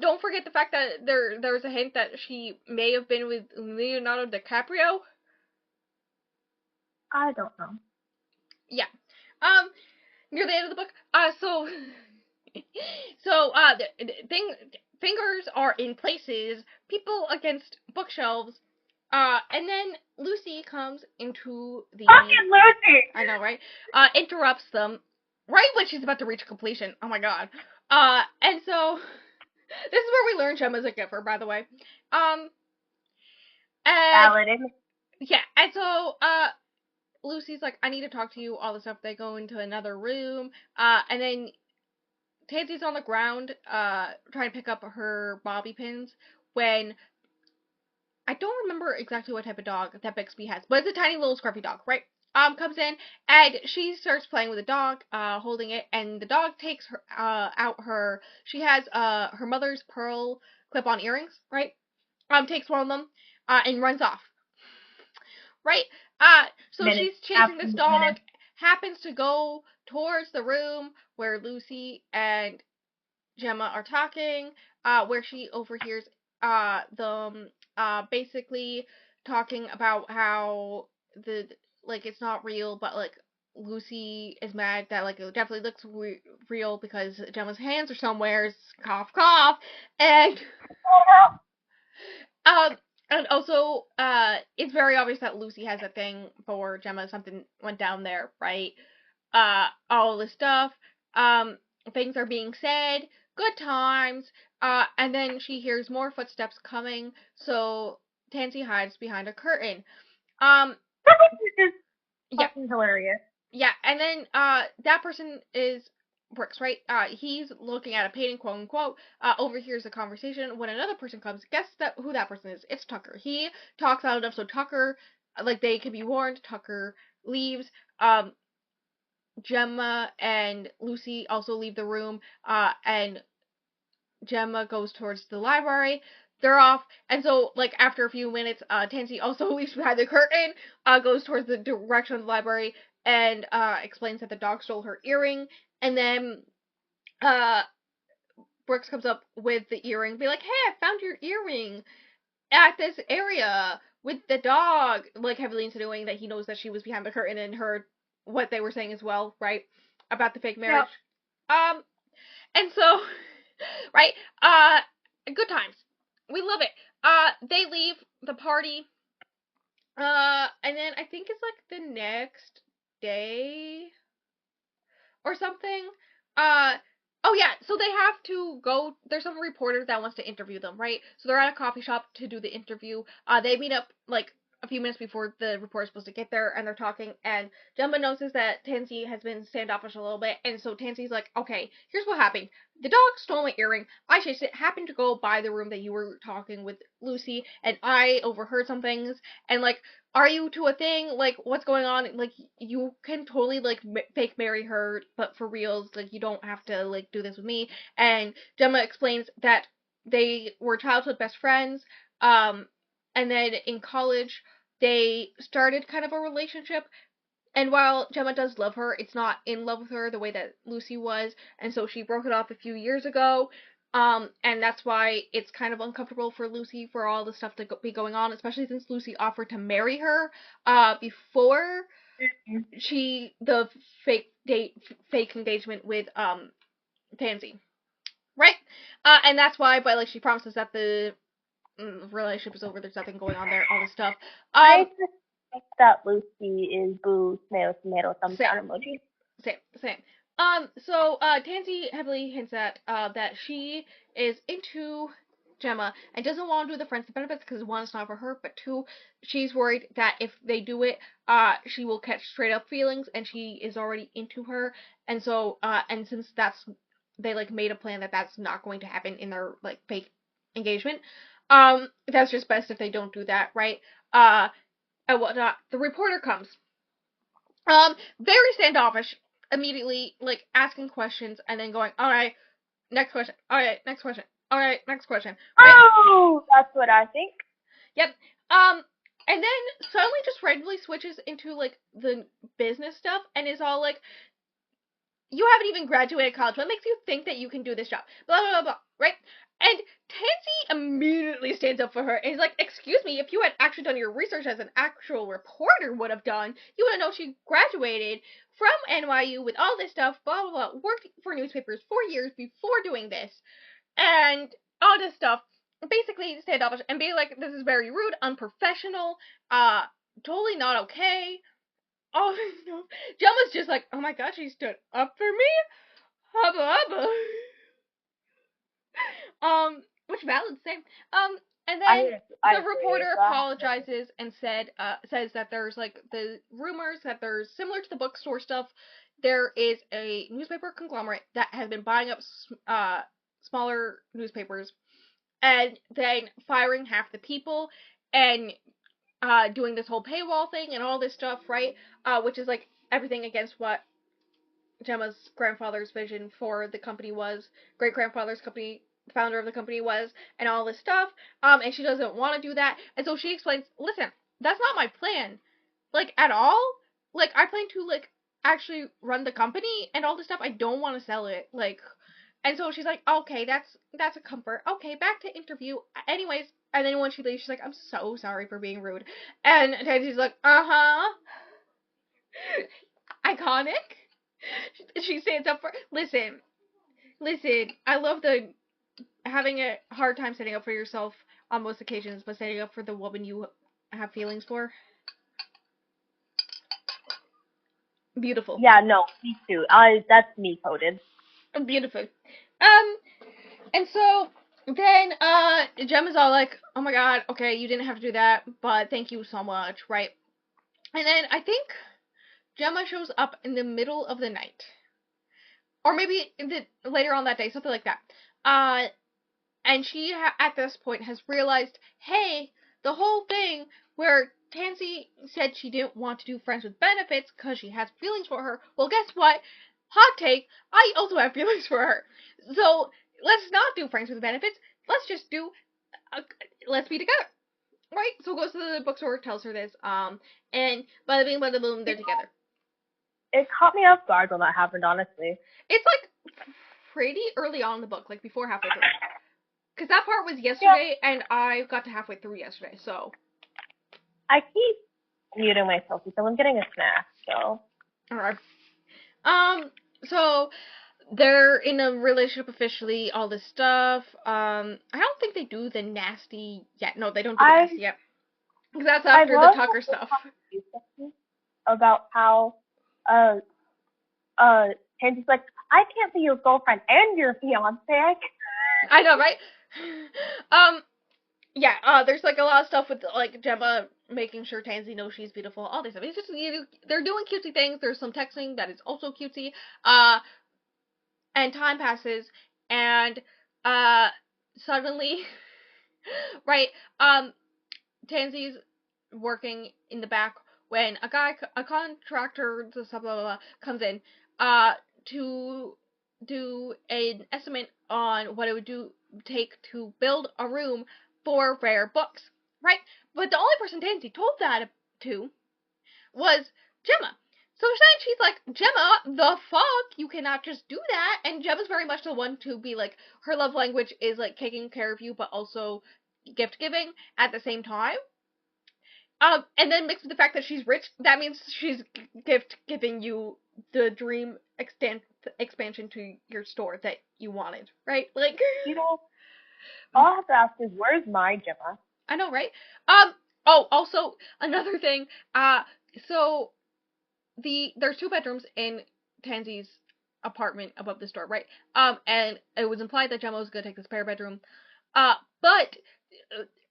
Don't forget the fact that there was a hint that she may have been with Leonardo DiCaprio. I don't know. Yeah. Near the end of the book, fingers are in places, people against bookshelves, and then Lucy comes into the... Fucking Lucy! I know, right? Interrupts them right when she's about to reach completion. Oh my god. And so... This is where we learn Gemma's a giver, by the way. And... Valid. Yeah, and so, Lucy's like, I need to talk to you, all this stuff. They go into another room, and then Tansy's on the ground, trying to pick up her bobby pins, when, I don't remember exactly what type of dog that Bixby has, but it's a tiny little scruffy dog, right? Comes in, and she starts playing with the dog, holding it, and the dog takes her, out her, she has, her mother's pearl clip-on earrings, right? Takes one of them, and runs off. Right? So she's chasing this dog, happens to go towards the room where Lucy and Gemma are talking, where she overhears, them, basically talking about how like, it's not real, but, like, Lucy is mad that, like, it definitely looks real because Gemma's hands are somewhere, cough, cough, and, and also, it's very obvious that Lucy has a thing for Gemma, something went down there, right? All this stuff, things are being said, good times, and then she hears more footsteps coming, so Tansy hides behind a curtain. This is Yeah. fucking hilarious. Yeah, and then, that person is Brooks, right? He's looking at a painting, quote unquote, overhears a conversation. When another person comes, guess who that person is? It's Tucker. He talks loud enough so Tucker, like, they can be warned. Tucker leaves. Gemma and Lucy also leave the room, and Gemma goes towards the library. They're off, and so, like, after a few minutes, Tansy also leaves behind the curtain, goes towards the direction of the library, and, explains that the dog stole her earring, and then, Brooks comes up with the earring, be like, hey, I found your earring at this area with the dog, like, heavily insinuating that he knows that she was behind the curtain and heard what they were saying as well, right, about the fake marriage. Yep. And so, right, good times. We love it. They leave the party, and then I think it's, like, the next day or something. Oh yeah, so they have to go, there's some reporter that wants to interview them, right? So they're at a coffee shop to do the interview. They meet up, like, a few minutes before the reporter's supposed to get there, and they're talking, and Gemma notices that Tansy has been standoffish a little bit, and so Tansy's like, okay, here's what happened. The dog stole my earring, I chased it, happened to go by the room that you were talking with Lucy, and I overheard some things, and, like, are you to a thing? Like, what's going on? Like, you can totally, like, fake marry her, but for reals, like, you don't have to, like, do this with me. And Gemma explains that they were childhood best friends. And then in college, they started kind of a relationship. And while Gemma does love her, it's not in love with her the way that Lucy was, and so she broke it off a few years ago. And that's why it's kind of uncomfortable for Lucy for all the stuff to be going on, especially since Lucy offered to marry her, before the fake engagement with, Tansy. Right? And that's why, but, like, she promises that the relationship is over, there's nothing going on there, all this stuff. I suspect that Lucy is boo, tomato, thumbs Same. down emoji. Same. So, Tansy heavily hints at, that she is into Gemma and doesn't want to do the friends with benefits because, one, it's not for her, but two, she's worried that if they do it, she will catch straight up feelings, and she is already into her, and so, and since they, like, made a plan that that's not going to happen in their, like, fake engagement, that's just best if they don't do that, right? And whatnot. The reporter comes. Very standoffish, immediately, like, asking questions and then going, alright, next question, alright, next question, alright, next question. Right? Oh, that's what I think. Yep. And then suddenly just randomly switches into, like, the business stuff and is all like, you haven't even graduated college. What makes you think that you can do this job? Blah, blah, blah, blah. Right? And Tansy immediately stands up for her and is like, excuse me, if you had actually done your research as an actual reporter would have done, you would have known she graduated from NYU with all this stuff, blah, blah, blah, worked for newspapers 4 years before doing this, and all this stuff. Basically standoffish and being like, this is very rude, unprofessional, totally not okay. All this stuff. Gemma's just like, oh my god, she stood up for me? Hubba hubba. Which valid, same. And then the reporter apologizes and says that there's, like, the rumors that there's, similar to the bookstore stuff, there is a newspaper conglomerate that has been buying up smaller newspapers and then firing half the people and doing this whole paywall thing and all this stuff, right? Which is, like, everything against what Gemma's grandfather's vision for the company was, great-grandfather's company, founder of the company was, and all this stuff, and she doesn't want to do that, and so she explains, listen, that's not my plan, like, at all, like, I plan to, like, actually run the company and all this stuff, I don't want to sell it, like, and so she's like, okay, that's a comfort, okay, back to interview, anyways, and then when she leaves, she's like, I'm so sorry for being rude, and Tansy's like, uh-huh, iconic. She stands up for, listen, I love having a hard time standing up for yourself on most occasions, but standing up for the woman you have feelings for. Beautiful. Yeah, no, me too. That's me coded. Beautiful. And so then, Gemma's all like, oh my god, okay, you didn't have to do that, but thank you so much, right? And then I think Gemma shows up in the middle of the night. Or maybe later on that day, something like that. And she, at this point, has realized, hey, the whole thing where Tansy said she didn't want to do friends with benefits because she has feelings for her, well, guess what? Hot take, I also have feelings for her. So, let's not do friends with benefits. Let's just do, let's be together. Right? So goes to the bookstore, tells her this, and bada bing, bada boom, they're together. It caught me off guard when that happened, honestly. It's, like, pretty early on in the book, like, before halfway through. Because that part was yesterday, and I got to halfway through yesterday, so. I keep muting myself because I'm getting a snack, so. Alright. So, they're in a relationship officially, all this stuff. I don't think they do the nasty yet. No, they don't do the nasty yet. Because that's after the Tucker stuff. About how, Tansy's like, I can't be your girlfriend and your fiancé. I know, right? Yeah, there's, like, a lot of stuff with, like, Gemma making sure Tansy knows she's beautiful, all this stuff. It's just, they're doing cutesy things, there's some texting that is also cutesy, and time passes, and, suddenly, right, Tansy's working in the back when a contractor, blah, blah, blah, comes in, to do an estimate on what it would take to build a room for rare books, right? But the only person Tansy told that to was Gemma. So then she's like, Gemma, the fuck? You cannot just do that. And Gemma's very much the one to be like, her love language is like taking care of you, but also gift giving at the same time. And then mixed with the fact that she's rich, that means she's gift giving you the dream expansion to your store that you wanted, right? Like, all I have to ask is, where's my Gemma? I know, right? Oh, also another thing. So there's 2 bedrooms in Tansy's apartment above the store, right? And it was implied that Gemma was gonna take the spare bedroom. But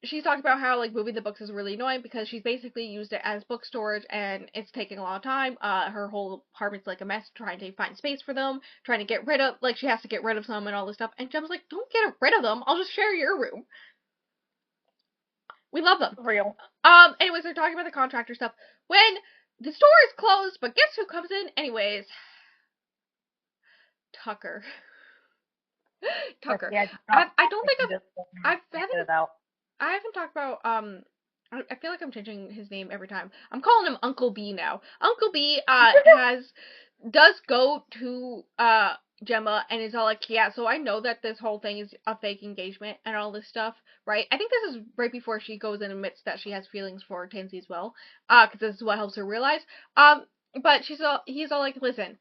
she's talked about how, like, moving the books is really annoying because she's basically used it as book storage and it's taking a lot of time. Her whole apartment's like a mess, trying to find space for them, trying to get rid of, like, she has to get rid of some and all this stuff. And Gemma's like, don't get rid of them, I'll just share your room. We love them. Real. Anyways, they're talking about the contractor stuff. When the store is closed, but guess who comes in? Anyways, Tucker. Tucker. Yeah, I don't think I haven't talked about, I feel like I'm changing his name every time. I'm calling him Uncle B now. Uncle B, does go to, Gemma and is all like, yeah, so I know that this whole thing is a fake engagement and all this stuff, right? I think this is right before she goes and admits that she has feelings for Tansy as well, because this is what helps her realize. But he's all like, listen,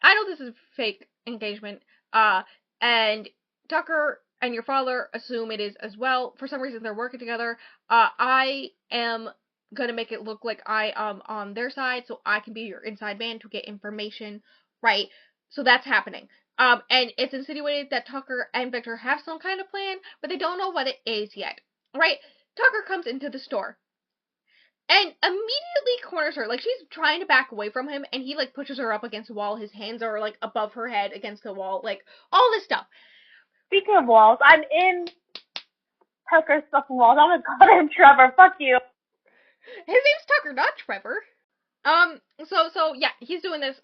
I know this is fake engagement, and Tucker and your father assume it is as well. For some reason, they're working together. I am gonna make it look like I am on their side, so I can be your inside man to get information, right? So that's happening. And it's insinuated that Tucker and Victor have some kind of plan, but they don't know what it is yet, right? Tucker comes into the store and immediately corners her. Like, she's trying to back away from him, and he, like, pushes her up against the wall. His hands are, like, above her head against the wall. Like, all this stuff. Speaking of walls, I'm in Tucker's fucking walls. I'm gonna call him Trevor. Fuck you. His name's Tucker, not Trevor. So yeah, he's doing this.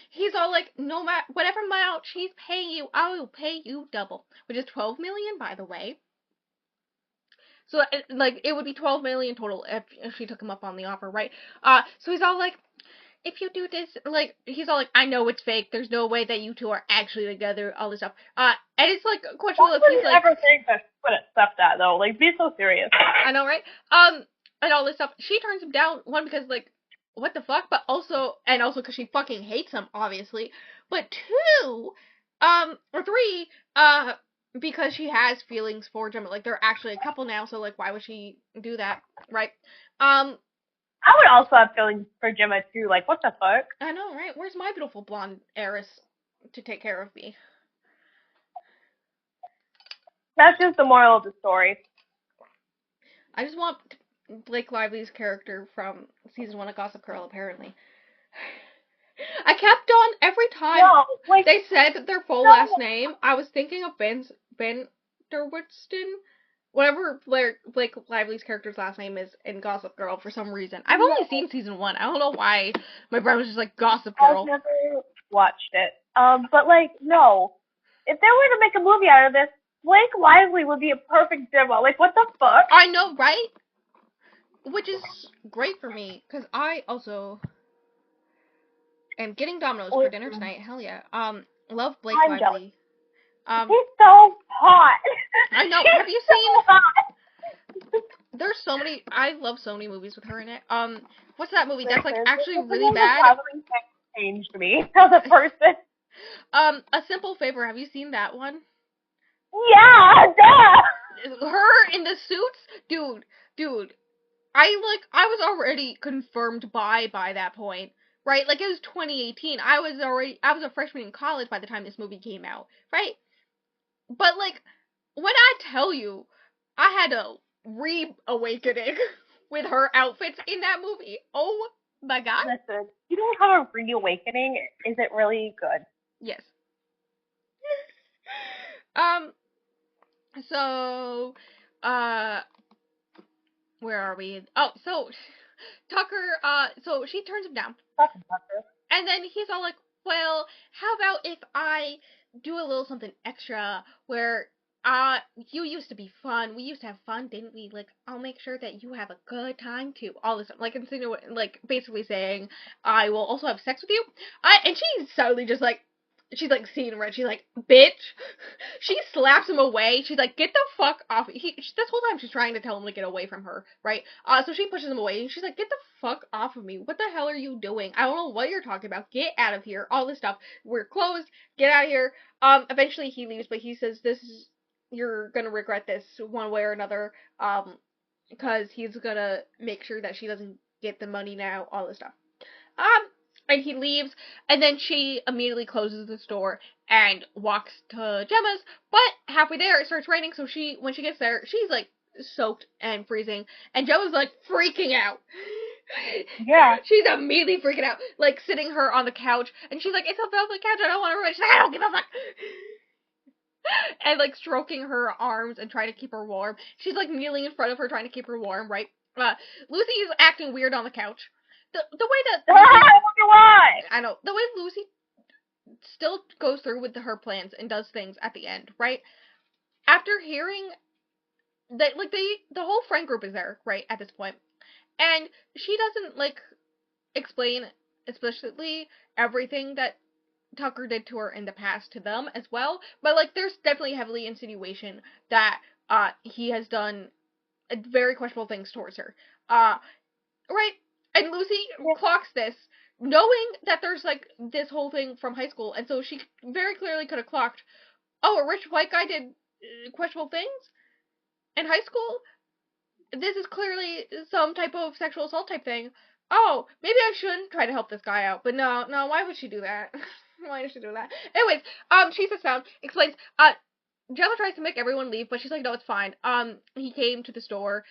He's all like, no matter whatever amount she's paying you, I will pay you double, which is 12 million, by the way. So, like, it would be 12 million total if she took him up on the offer, right? So he's all like, if you do this, like, he's all like, I know it's fake. There's no way that you two are actually together. All this stuff. And it's like questionable if he's like, ever think that she would accept that though? Like, be so serious. I know, right? And all this stuff. She turns him down, one, because, like, what the fuck, but also because she fucking hates him, obviously, but 2, or 3, because she has feelings for Gemma. Like, they're actually a couple now, so, like, why would she do that, right? I would also have feelings for Gemma too. Like, what the fuck? I know, right? Where's my beautiful blonde heiress to take care of me? That's just the moral of the story. I just want Blake Lively's character from season 1 of Gossip Girl, apparently. I kept on, every time they said their full last name, I was thinking of Ben Derwinston, whatever Blake Lively's character's last name is in Gossip Girl, for some reason. I've only seen season 1. I don't know why my brain was just like, Gossip Girl. I've never watched it. But, like, no. If they were to make a movie out of this, Blake Lively would be a perfect Gemma. Like, what the fuck? I know, right? Which is great for me, because I also am getting Domino's for dinner tonight. Hell yeah. Love Blake Lively. He's so hot. I know. Have you seen? There's so many. I love so many movies with her in it. What's that movie that's, like, actually really bad? Changed me as a person. A Simple Favor. Have you seen that one? Yeah, duh. Her in the suits, dude. I was already confirmed by that point, right? Like, it was 2018. I was a freshman in college by the time this movie came out, right? But, like, when I tell you, I had a reawakening with her outfits in that movie. Oh my god. Listen, you don't have a reawakening. Is it really good? Yes. So, where are we? Oh, so Tucker, so she turns him down. Fucking Tucker. And then he's all like, well, how about if I do a little something extra where you used to be fun. We used to have fun, didn't we? Like, I'll make sure that you have a good time too. All this stuff. Like, like, basically saying, I will also have sex with you. And she's suddenly just like, she's like seeing red. She's like, bitch. She slaps him away. She's like, get the fuck off. This whole time she's trying to tell him to get away from her, right? So she pushes him away and she's like, get the fuck off of me. What the hell are you doing? I don't know what you're talking about. Get out of here. All this stuff. We're closed. Get out of here. Eventually he leaves, but he says, you're gonna regret this one way or another, because he's gonna make sure that she doesn't get the money now, all this stuff. And he leaves, and then she immediately closes the store and walks to Gemma's, but halfway there it starts raining, so when she gets there, she's like soaked and freezing, and Gemma's like freaking out. Yeah. She's immediately freaking out, like sitting her on the couch, and she's like, it's a velvet couch, I don't want to ruin it. She's like, I don't give a fuck. And like stroking her arms and trying to keep her warm. She's like kneeling in front of her trying to keep her warm, right? Lucy is acting weird on the couch. The way that Why? I know the way Lucy still goes through with her plans and does things at the end, right? After hearing that, like, the whole friend group is there, right, at this point, and she doesn't like explain explicitly everything that Tucker did to her in the past to them as well, but like there's definitely heavily insinuation that he has done very questionable things towards her, right? And Lucy clocks this, knowing that there's like this whole thing from high school, and so she very clearly could have clocked, oh, a rich white guy did questionable things in high school. This is clearly some type of sexual assault type thing. Oh, maybe I shouldn't try to help this guy out. But no, why would she do that? Why did she do that? Anyways, she sits down, explains, Gemma tries to make everyone leave, but she's like, no, it's fine. He came to the store,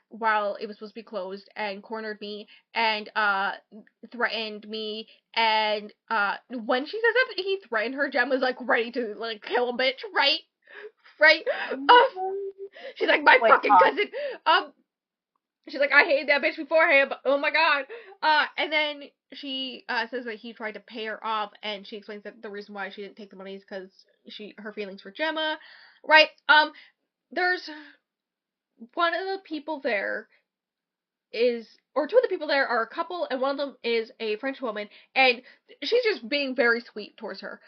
while it was supposed to be closed, and cornered me, and, threatened me, and, when she says that he threatened her, Gemma's like, ready to, like, kill a bitch, right? Right? She's like, my fucking cousin, she's like, I hated that bitch beforehand, but oh my god. And then she says that he tried to pay her off, and she explains that the reason why she didn't take the money is because her feelings for Gemma, right? There's one of the people there or two of the people there are a couple, and one of them is a French woman, and she's just being very sweet towards her.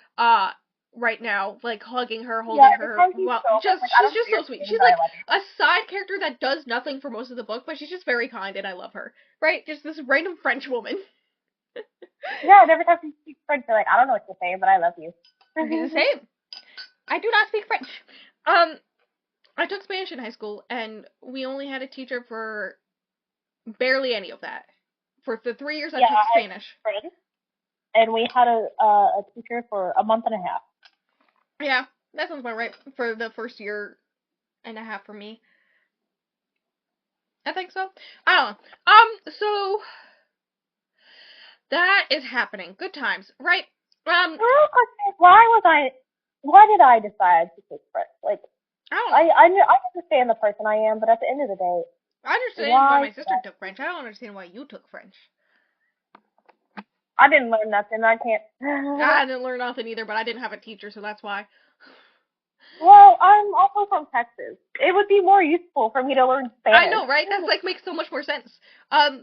Right now, like hugging her, holding her. Well, she's just so sweet. She's like a side character that does nothing for most of the book, but she's just very kind, and I love her. Right? Just this random French woman. Yeah, and every time she speaks French, you're like, I don't know what you're saying, but I love you. It'd be the same. I do not speak French. I took Spanish in high school, and we only had a teacher for barely any of that. For the 3 years I took Spanish. And we had a teacher for a month and a half. Yeah, that sounds about right. For the first year and a half for me. I think so. I don't know. So that is happening. Good times, right? Why did I decide to take French? Like, I understand the person I am, but at the end of the day, I understand why my sister took French. I don't understand why you took French. I didn't learn nothing. I can't. I didn't learn nothing either, but I didn't have a teacher, so that's why. Well, I'm also from Texas. It would be more useful for me to learn Spanish. I know, right? That's like makes so much more sense. I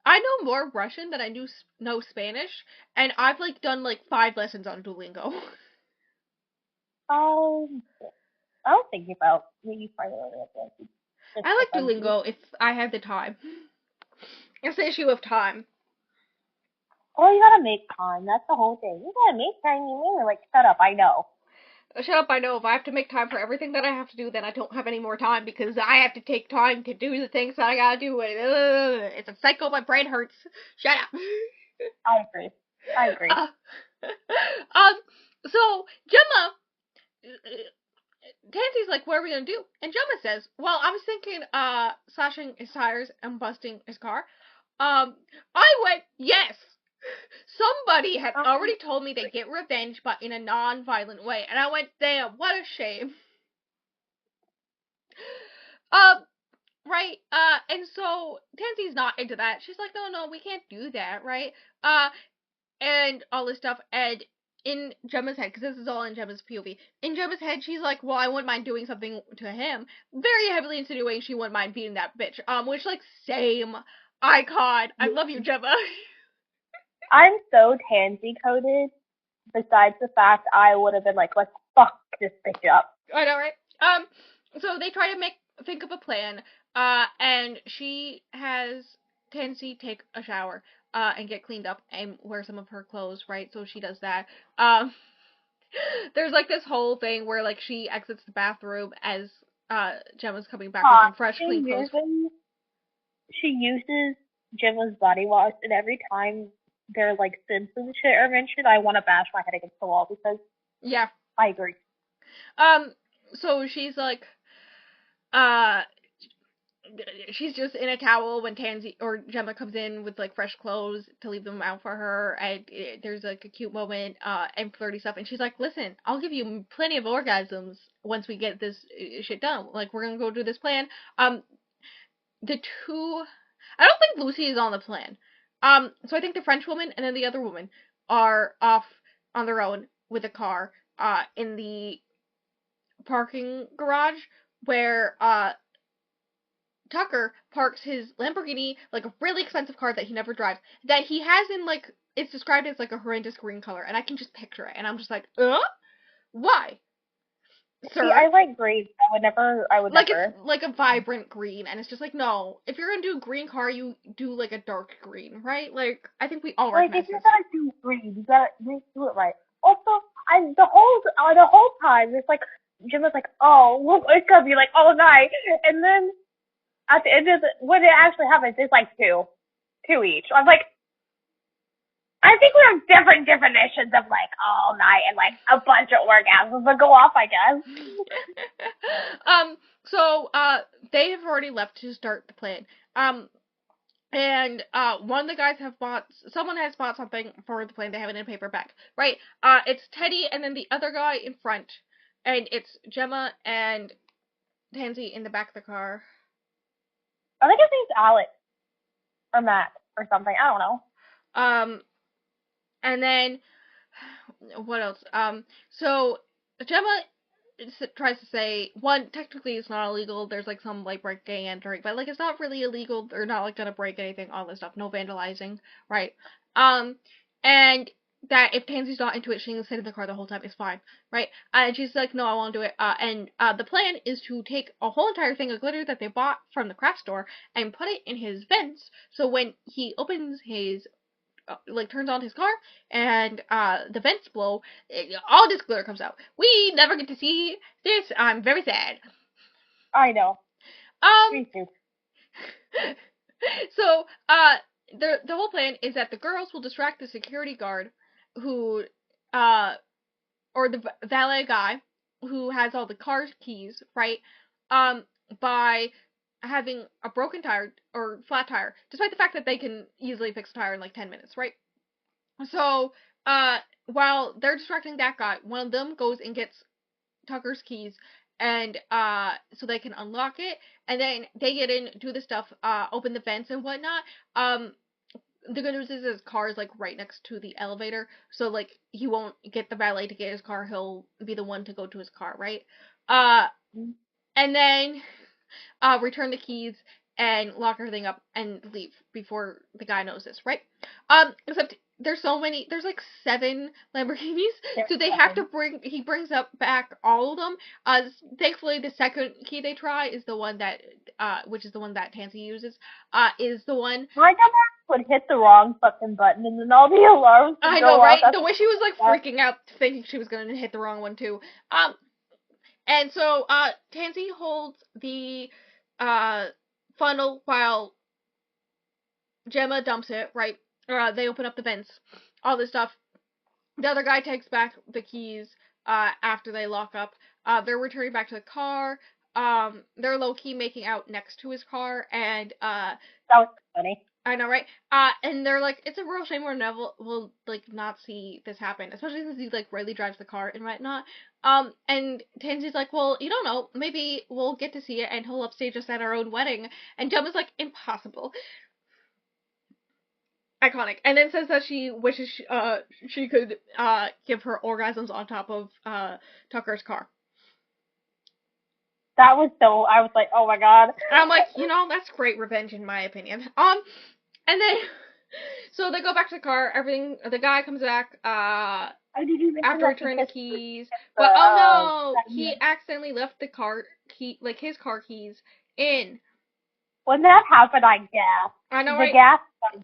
know more Russian than I know Spanish, and I've like done like 5 lessons on Duolingo. I don't think about maybe probably. I like Duolingo if I have the time. It's the issue of time. Oh, you gotta make time. That's the whole thing. You gotta make time. You mean like, shut up. I know. Shut up, I know. If I have to make time for everything that I have to do, then I don't have any more time because I have to take time to do the things that I gotta do. It's a cycle. My brain hurts. Shut up. I agree. So, Gemma, Tansy's like, what are we gonna do? And Gemma says, well, I was thinking, slashing his tires and busting his car. I went, yes! Somebody had already told me they get revenge, but in a non-violent way. And I went, damn, what a shame. Right, and so Tansy's not into that. She's like, no, we can't do that, right? And all this stuff, and in Gemma's head, because this is all in Gemma's POV, in Gemma's head, she's like, well, I wouldn't mind doing something to him. Very heavily insinuating she wouldn't mind beating that bitch. Which, like, same. Icon. I love you, Gemma. I'm so tansy coded. Besides the fact I would have been like, let's fuck this bitch up. I know, right? So they try to think of a plan, and she has Tansy take a shower, and get cleaned up and wear some of her clothes, right? So she does that. There's, like, this whole thing where, like, she exits the bathroom as, Gemma's coming back with some fresh, clean clothes. She uses Gemma's body wash, and every time their, like, Simpsons shit are mentioned, I want to bash my head against the wall, because yeah, I agree. So she's like, she's just in a towel when Tansy or Gemma comes in with, like, fresh clothes to leave them out for her, and there's, like, a cute moment, and flirty stuff, and she's like, listen, I'll give you plenty of orgasms once we get this shit done. Like, we're gonna go do this plan. The two, I don't think Lucy is on the plan. So I think the French woman and then the other woman are off on their own with a car, in the parking garage where, Tucker parks his Lamborghini, like, a really expensive car that he never drives, that he has in, like, it's described as, like, a horrendous green color, and I can just picture it, and I'm just like, why? Sir? See, I like green. I would never. It's like a vibrant green, and it's just like, no. If you're gonna do a green car, you do, like, a dark green, right? Like, I think we all recognize if you're gonna do green, you gotta do it right. Also, the whole time, it's like Gemma's like, oh, it's gonna be like all night, and then at the end of when it actually happens, it's like two each. I'm like, I think we have different definitions of, like, all night and, like, a bunch of orgasms, but go off, I guess. So, they have already left to start the plan. And, one of the guys someone has bought something for the plan. They have it in a paper bag, right? It's Teddy and then the other guy in front, and it's Gemma and Tansy in the back of the car. I think his name's Alex, or Matt, or something. I don't know. And then, what else? So, Gemma tries to say, one, technically it's not illegal, there's, like, some, like, breaking and entering, but, like, it's not really illegal, they're not, like, gonna break anything, all this stuff, no vandalizing, right? And that if Tansy's not into it, she can sit in the car the whole time, it's fine, right? And she's like, no, I won't do it, and the plan is to take a whole entire thing of glitter that they bought from the craft store and put it in his vents, so when he opens his turns on his car, and the vents blow, all this glitter comes out. We never get to see this. I'm very sad. I know. Me too. So, the whole plan is that the girls will distract the security guard who, or the valet guy who has all the car keys, right, by having a broken tire or flat tire, despite the fact that they can easily fix a tire in, like, 10 minutes, right? So, while they're distracting that guy, one of them goes and gets Tucker's keys, and, so they can unlock it, and then they get in, do the stuff, open the vents and whatnot. The good news is his car is, like, right next to the elevator, so, like, he won't get the valet to get his car, he'll be the one to go to his car, right? And then, return the keys and lock everything up and leave before the guy knows this, right? Except there's like 7 Lamborghinis, so they have to he brings back all of them. Thankfully the second key they try is the one that, which is the one that Tansy uses, is the one. My dumbass would hit the wrong fucking button and then all the alarms would I go know, right? off. The way she was, like, freaking out thinking she was gonna hit the wrong one too. And so, Tansy holds the, funnel while Gemma dumps it, right? They open up the vents, all this stuff. The other guy takes back the keys, after they lock up. They're returning back to the car. They're low-key making out next to his car, and, that was funny. I know, right? And they're like, it's a real shame where Neville will, like, not see this happen, especially since he, like, rarely drives the car and whatnot. And Tansy's like, well, you don't know, maybe we'll get to see it and he'll upstage us at our own wedding. And Gemma's like, impossible. iconic. And then says that she wishes she could give her orgasms on top of Tucker's car. That was so. I was like, oh my god. And I'm like, that's great revenge in my opinion. And then so they go back to the car. The guy comes back. After returning the keys, but oh no, he accidentally left the car key, like his car keys, in. When that happened, I gasped. I know, the right? gas was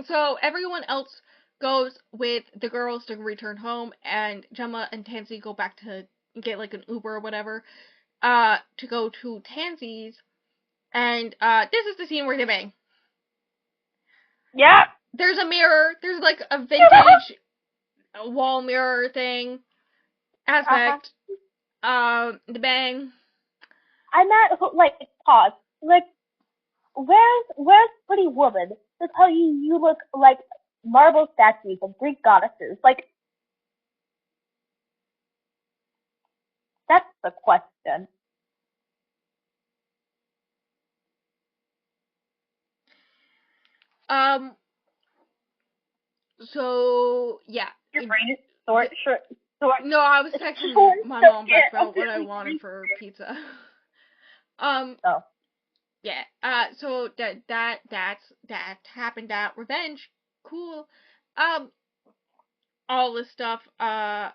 So everyone else goes with the girls to return home, and Gemma and Tansy go back to get like an Uber or whatever, to go to Tansy's, and this is the scene where they bang. Yeah. There's a mirror. There's like a vintage wall mirror thing aspect. The bang. I'm at like pause. Like, where's Pretty Woman to tell you look like marble statues of Greek goddesses? Like, that's the question. So yeah. Your brain is short. No, I was texting my mom back about what I wanted for pizza. Oh. Yeah. So that happened. That revenge. Cool. All this stuff. I'm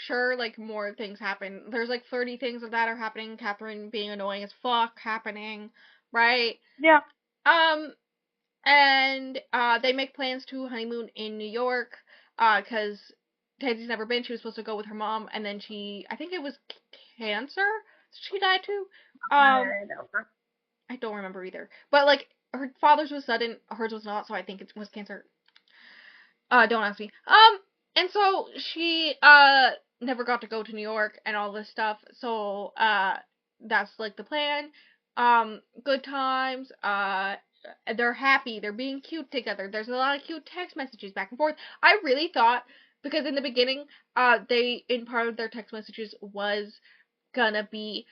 sure like more things happen. There's like 30 things that are happening. Catherine being annoying as fuck happening, right? Yeah. And they make plans to honeymoon in New York. Because Tansy's never been. She was supposed to go with her mom, and then I think it was cancer she died to. I don't remember either. But like her father's was sudden, hers was not, so I think it was cancer. Don't ask me. And so she never got to go to New York and all this stuff. So that's like the plan. Good times. They're happy. They're being cute together. There's a lot of cute text messages back and forth. I really thought, because in the beginning, they, in part of their text messages was gonna be,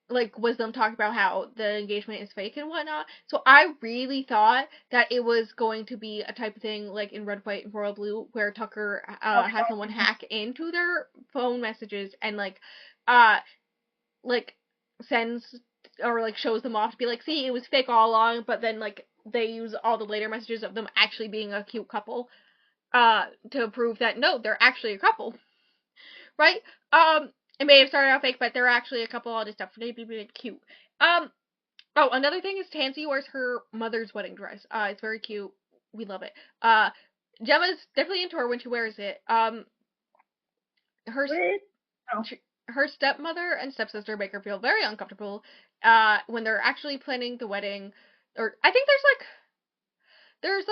like, Wisdom talking about how the engagement is fake and whatnot. So I really thought that it was going to be a type of thing, like in Red, White, and Royal Blue, where Tucker has someone hack into their phone messages and, like, sends or like shows them off to be like, see, it was fake all along, but then like they use all the later messages of them actually being a cute couple to prove that no, they're actually a couple, right? It may have started out fake, but they're actually a couple, all this stuff. They be cute. Oh, another thing is Tansy wears her mother's wedding dress. It's very cute. We love it. Gemma's definitely into her when she wears it. Her stepmother and stepsister make her feel very uncomfortable when they're actually planning the wedding. Or I think there's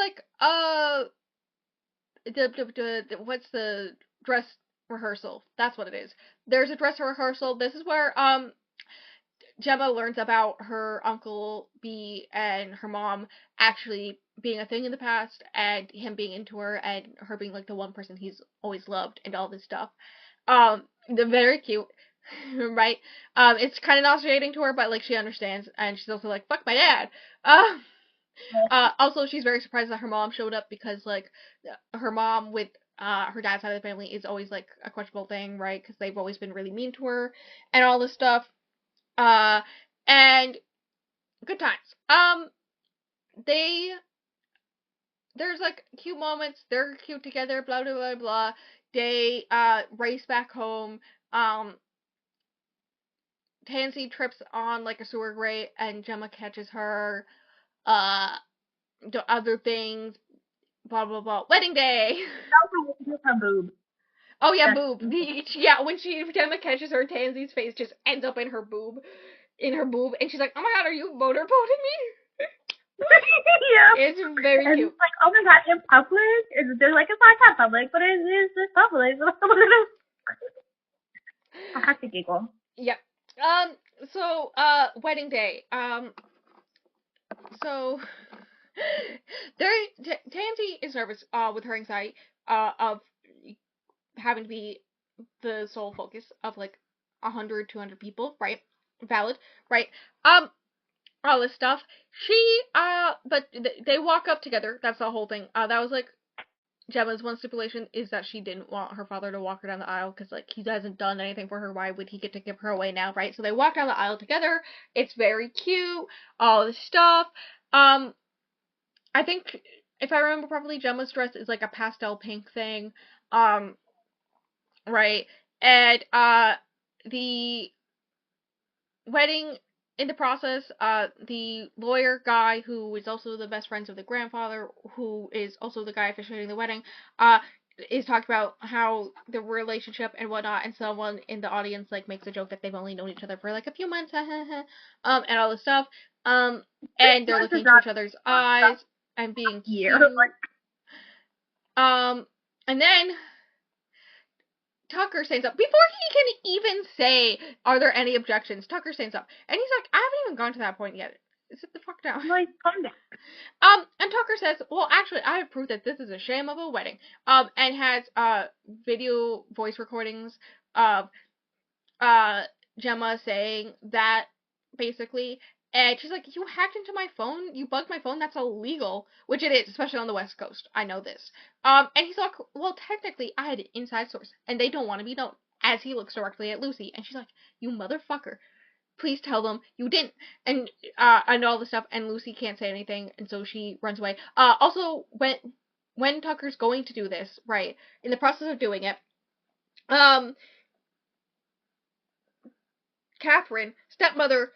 what's the dress rehearsal? That's what it is. There's a dress rehearsal. This is where Gemma learns about her Uncle B and her mom actually being a thing in the past, and him being into her, and her being like the one person he's always loved, and all this stuff. They're very cute, right? It's kind of nauseating to her, but like she understands, and she's also like, fuck my dad. Also, she's very surprised that her mom showed up, because like her mom with her dad's side of the family is always like a questionable thing, right? Because they've always been really mean to her and all this stuff. And good times. There's like cute moments. They're cute together. Blah blah blah blah. They race back home. Tansy trips on like a sewer grate, and Gemma catches her. The other things. Blah blah blah. Wedding day. That was her boob. Oh yeah, boob. Yeah, when Gemma catches her, Tansy's face just ends up in her boob, and she's like, "Oh my god, are you motorboating me?" Yeah. It's very cute. It's like, oh my god, in public? They're like, it's not public, but it is public. I have to giggle. Yeah. So, wedding day. So, Tansy is nervous, with her anxiety, of having to be the sole focus of, like, 100, 200 people, right? Valid, right? all this stuff. But they walk up together. That's the whole thing. That was, like, Gemma's one stipulation is that she didn't want her father to walk her down the aisle because, like, he hasn't done anything for her. Why would he get to give her away now, right? So they walk down the aisle together. It's very cute. All this stuff. I think, if I remember properly, Gemma's dress is, like, a pastel pink thing. Right? And, the wedding, in the process, the lawyer guy, who is also the best friends of the grandfather, who is also the guy officiating the wedding, is talking about how the relationship and whatnot, and someone in the audience, like, makes a joke that they've only known each other for, like, a few months, and all this stuff, and they're looking into each other's eyes, and being cute, and then Tucker stands up. Before he can even say, are there any objections, Tucker stands up. And he's like, I haven't even gone to that point yet. Sit the fuck down. Like, calm down. And Tucker says, well, actually, I have proof that this is a sham of a wedding. And has, video voice recordings of, Gemma saying that, basically. And she's like, you hacked into my phone? You bugged my phone? That's illegal. Which it is, especially on the West Coast. I know this. And he's like, well, technically, I had an inside source, and they don't want to be known. As he looks directly at Lucy, and she's like, you motherfucker. Please tell them you didn't. And all this stuff, and Lucy can't say anything, and so she runs away. Also, when Tucker's going to do this, right, in the process of doing it, Catherine, stepmother,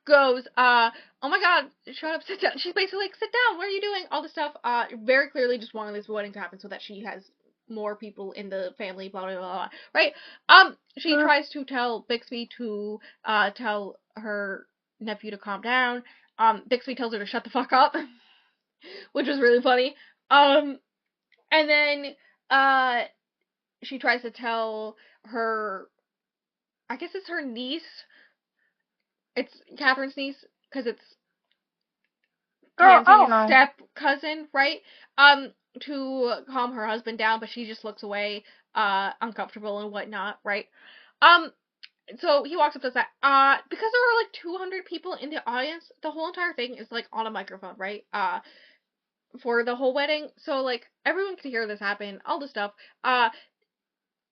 goes, oh my god, shut up, sit down. She's basically like, sit down, what are you doing? All this stuff, very clearly just wanting this wedding to happen so that she has more people in the family, blah, blah, blah, blah, right? She tries to tell Bixby to, tell her nephew to calm down. Bixby tells her to shut the fuck up, which was really funny. And then, she tries to tell her, I guess it's her niece. It's Catherine's niece, because it's Tansy's step-cousin, right? To calm her husband down, but she just looks away, uncomfortable and whatnot, right? So he walks up to that, because there were, like, 200 people in the audience, the whole entire thing is, like, on a microphone, right? For the whole wedding, so, like, everyone could hear this happen, all this stuff.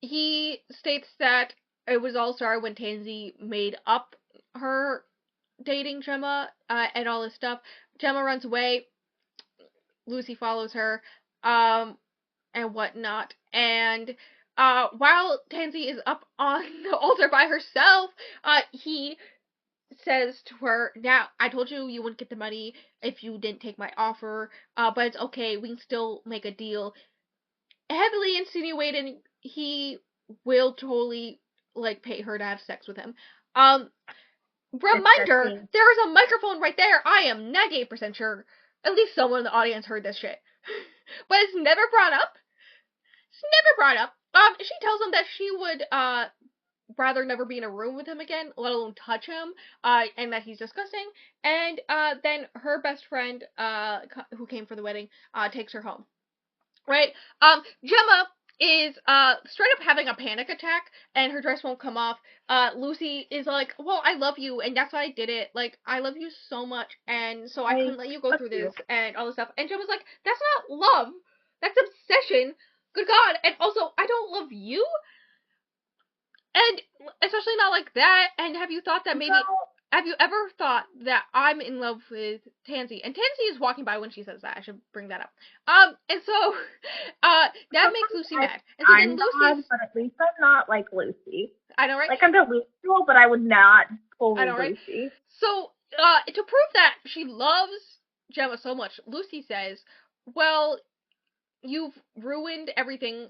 He states that it was all started when Tansy made up her dating Gemma, and all this stuff. Gemma runs away. Lucy follows her, and whatnot. And, while Tansy is up on the altar by herself, he says to her, now, I told you you wouldn't get the money if you didn't take my offer, but it's okay, we can still make a deal. Heavily insinuating he will totally, like, pay her to have sex with him. Reminder, there is a microphone right there. I am 98% sure at least someone in the audience heard this shit. But it's never brought up. She tells him that she would, rather never be in a room with him again, let alone touch him, and that he's disgusting. And, then her best friend, who came for the wedding, takes her home. Right? Gemma is, straight up having a panic attack, and her dress won't come off. Lucy is like, well, I love you, and that's why I did it. Like, I love you so much, and so I couldn't let you go through this, and all this stuff. And Gemma's like, that's not love. That's obsession. Good God. And also, I don't love you? And especially not like that. And have you thought that maybe... Have you ever thought that I'm in love with Tansy? And Tansy is walking by when she says that. I should bring that up. And so, that makes Lucy mad. And so then Lucy's... but at least I'm not like Lucy. I know, right? Like, I'm delusional, but I would not pull I know, right? Lucy. So, to prove that she loves Gemma so much, Lucy says, well, you've ruined everything,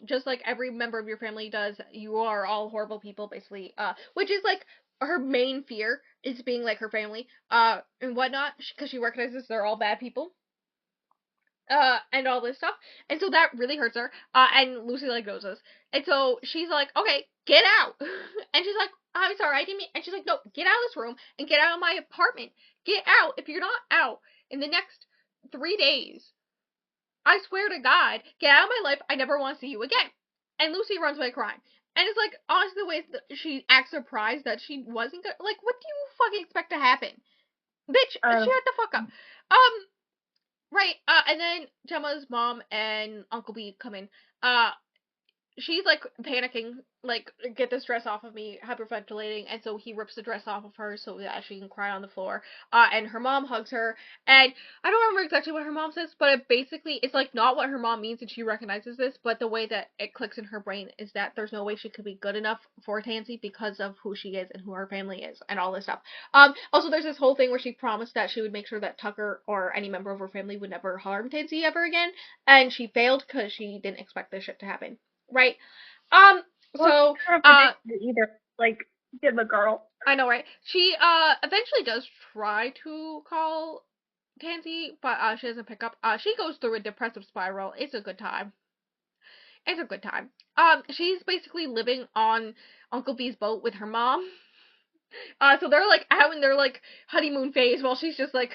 just like every member of your family does. You are all horrible people, basically, which is, like, her main fear is being like her family, and whatnot, because she recognizes they're all bad people, and all this stuff, and so that really hurts her, and Lucy, like, knows this, and so she's like, okay, get out, and she's like, I'm sorry, I didn't mean, and she's like, no, get out of this room, and get out of my apartment, get out. If you're not out in the next 3 days, I swear to God, get out of my life, I never want to see you again. And Lucy runs away crying. And it's like, honestly, the way that she acts surprised that she wasn't good. Like, what do you fucking expect to happen? Bitch, shut the fuck up. Right, and then Gemma's mom and Uncle B come in. She's, like, panicking, like, get this dress off of me, hyperventilating, and so he rips the dress off of her so that she can cry on the floor, and her mom hugs her, and I don't remember exactly what her mom says, but it's, like, not what her mom means, and she recognizes this, but the way that it clicks in her brain is that there's no way she could be good enough for Tansy because of who she is and who her family is, and all this stuff. Also, there's this whole thing where she promised that she would make sure that Tucker or any member of her family would never harm Tansy ever again, and she failed because she didn't expect this shit to happen. Right. So, either, like, give a girl. I know, right? She, eventually does try to call Tansy, but, she doesn't pick up. She goes through a depressive spiral. It's a good time. It's a good time. She's basically living on Uncle B's boat with her mom. So they're, like, having their, like, honeymoon phase while she's just, like,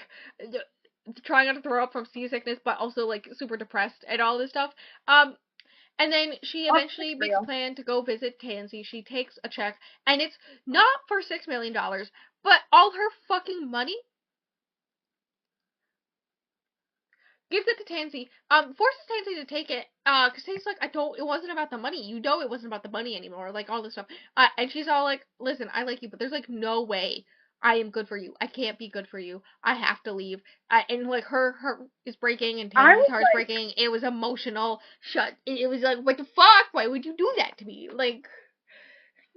trying not to throw up from seasickness, but also, like, super depressed and all this stuff. And then she eventually makes a plan to go visit Tansy. She takes a check, and it's not for $6 million, but all her fucking money. Gives it to Tansy, forces Tansy to take it, cause Tansy's like, it wasn't about the money, it wasn't about the money anymore, like, all this stuff, and she's all like, listen, I like you, but there's, like, no way I am good for you, I can't be good for you, I have to leave, and, like, her heart is breaking, and Tansy's heart's breaking, it was emotional, it was like, what the fuck, why would you do that to me, like,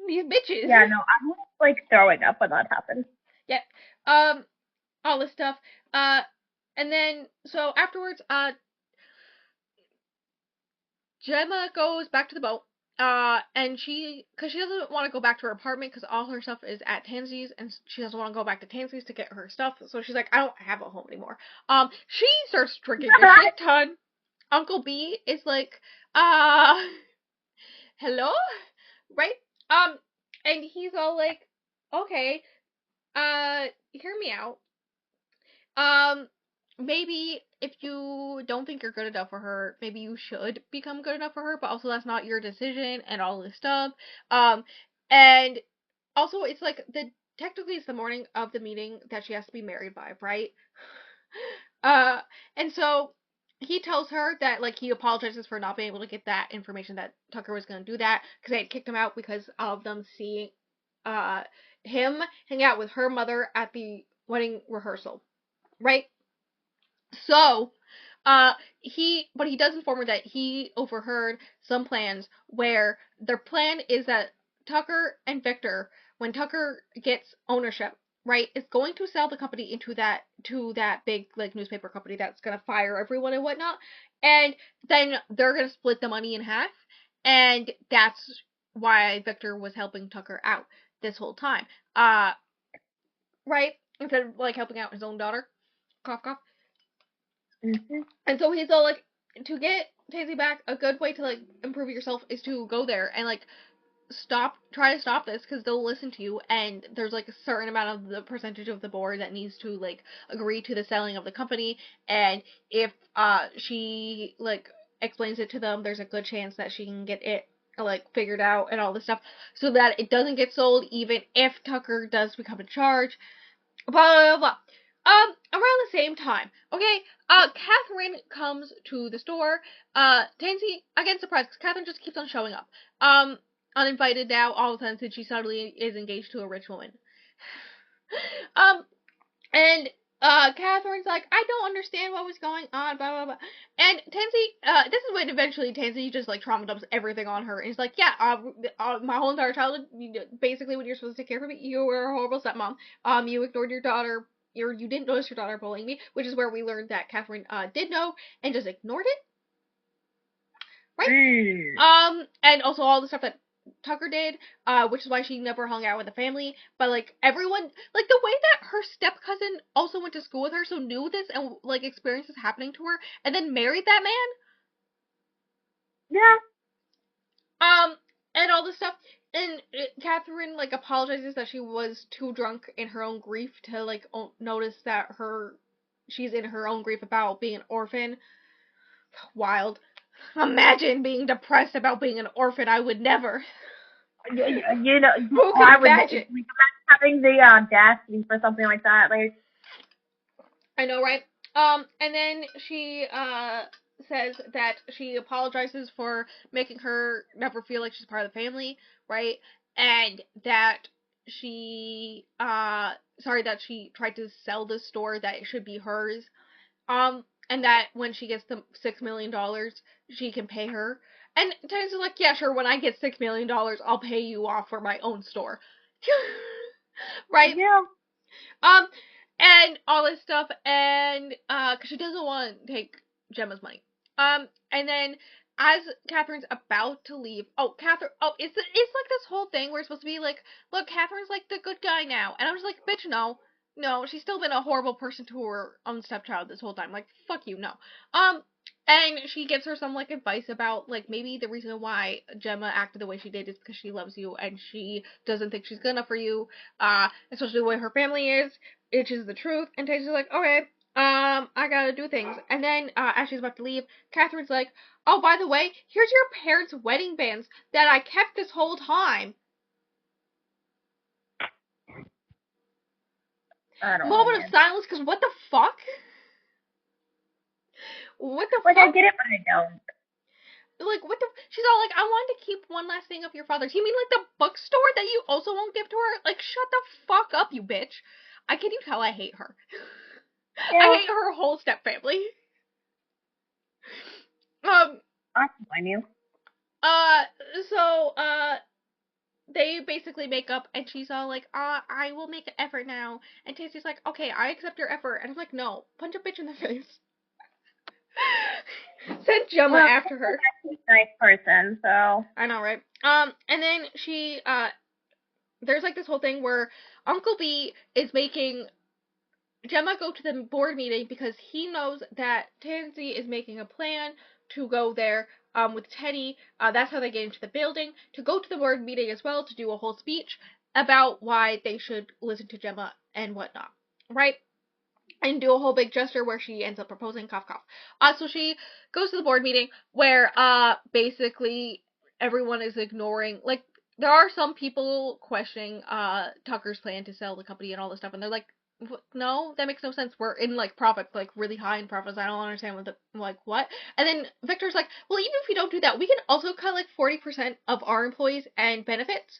these bitches. Yeah, no, I was, like, throwing up when that happened. Yeah, all this stuff, and then, so afterwards, Gemma goes back to the boat, and because she doesn't want to go back to her apartment because all her stuff is at Tansy's, and she doesn't want to go back to Tansy's to get her stuff, so she's like, I don't have a home anymore. She starts drinking a shit ton. Uncle B is like, hello? Right? And he's all like, okay, hear me out. Maybe if you don't think you're good enough for her, maybe you should become good enough for her, but also that's not your decision and all this stuff. And also it's like technically it's the morning of the meeting that she has to be married by, right? And so he tells her that, like, he apologizes for not being able to get that information that Tucker was going to do that because they had kicked him out because of them seeing, him hang out with her mother at the wedding rehearsal. Right? So, he does inform her that he overheard some plans where their plan is that Tucker and Victor, when Tucker gets ownership, right, is going to sell the company to that big, like, newspaper company that's gonna fire everyone and whatnot, and then they're gonna split the money in half, and that's why Victor was helping Tucker out this whole time. Right? Instead of, like, helping out his own daughter. Cough, cough. Mm-hmm. And so he's all like, to get Tansy back, a good way to, like, improve yourself is to go there and, like, try to stop this, because they'll listen to you, and there's, like, a certain amount of the percentage of the board that needs to, like, agree to the selling of the company, and if, she, like, explains it to them, there's a good chance that she can get it, like, figured out and all this stuff, so that it doesn't get sold, even if Tucker does become in charge, blah, blah, blah, blah. Around the same time, okay, Catherine comes to the store, Tansy, again, surprised, because Catherine just keeps on showing up, uninvited now, all of a sudden, since she suddenly is engaged to a rich woman, and, Catherine's like, I don't understand what was going on, blah, blah, blah, and Tansy, this is when eventually Tansy just, like, trauma dumps everything on her, and he's like, yeah, my whole entire childhood, basically, when you're supposed to take care of me, you were a horrible stepmom, you ignored your daughter, you didn't notice your daughter bullying me, which is where we learned that Catherine, did know, and just ignored it, right? And also all the stuff that Tucker did, which is why she never hung out with the family, but, like, everyone, like, the way that her step-cousin also went to school with her, so knew this, and, like, experienced this happening to her, and then married that man? Yeah. And all this stuff, and Catherine, like, apologizes that she was too drunk in her own grief to, like, notice that she's in her own grief about being an orphan. Wild. Imagine being depressed about being an orphan. I would never. You know, who can imagine? That's having the audacity for something like that. Like, I know, right? And then she says that she apologizes for making her never feel like she's part of the family, right? And that she sorry that she tried to sell the store that it should be hers. And that when she gets the $6 million, she can pay her. And Tiny's like, yeah, sure, when I get $6 million, I'll pay you off for my own store. Right? yeah. And all this stuff, and, cause she doesn't want to take Gemma's money. And then, as Catherine's about to leave, it's like this whole thing where it's supposed to be like, look, Catherine's like the good guy now. And I was like, bitch, no, she's still been a horrible person to her own stepchild this whole time. Like, fuck you, no. And she gives her some, like, advice about, like, maybe the reason why Gemma acted the way she did is because she loves you and she doesn't think she's good enough for you, especially the way her family is, which is the truth. And Tay's like, okay, I gotta do things. And then, as she's about to leave, Catherine's like, oh, by the way, here's your parents' wedding bands that I kept this whole time. Moment of silence, because what the fuck? What the fuck? Like, I get it, but I don't. Like, what the... She's all like, I wanted to keep one last thing of your father's. You mean, like, the bookstore that you also won't give to her? Like, shut the fuck up, you bitch. Can you tell I hate her? Yeah. I hate her whole step family. I can blame you. So, they basically make up, and she's all like, I will make an effort now. And Tasty's like, okay, I accept your effort. And I'm like, no, punch a bitch in the face. Send Gemma after her. She's a nice person, so. I know, right? And then she, there's like this whole thing where Uncle B is making Gemma go to the board meeting because he knows that Tansy is making a plan to go there, with Teddy. That's how they get into the building, to go to the board meeting as well, to do a whole speech about why they should listen to Gemma and whatnot, right? And do a whole big gesture where she ends up proposing, cough, cough. So she goes to the board meeting where, basically everyone is ignoring, like, there are some people questioning, Tucker's plan to sell the company and all this stuff, and they're like, no, that makes no sense. We're in, like, profits, like, really high in profits. I don't understand what? And then Victor's like, well, even if we don't do that, we can also cut, like, 40% of our employees and benefits.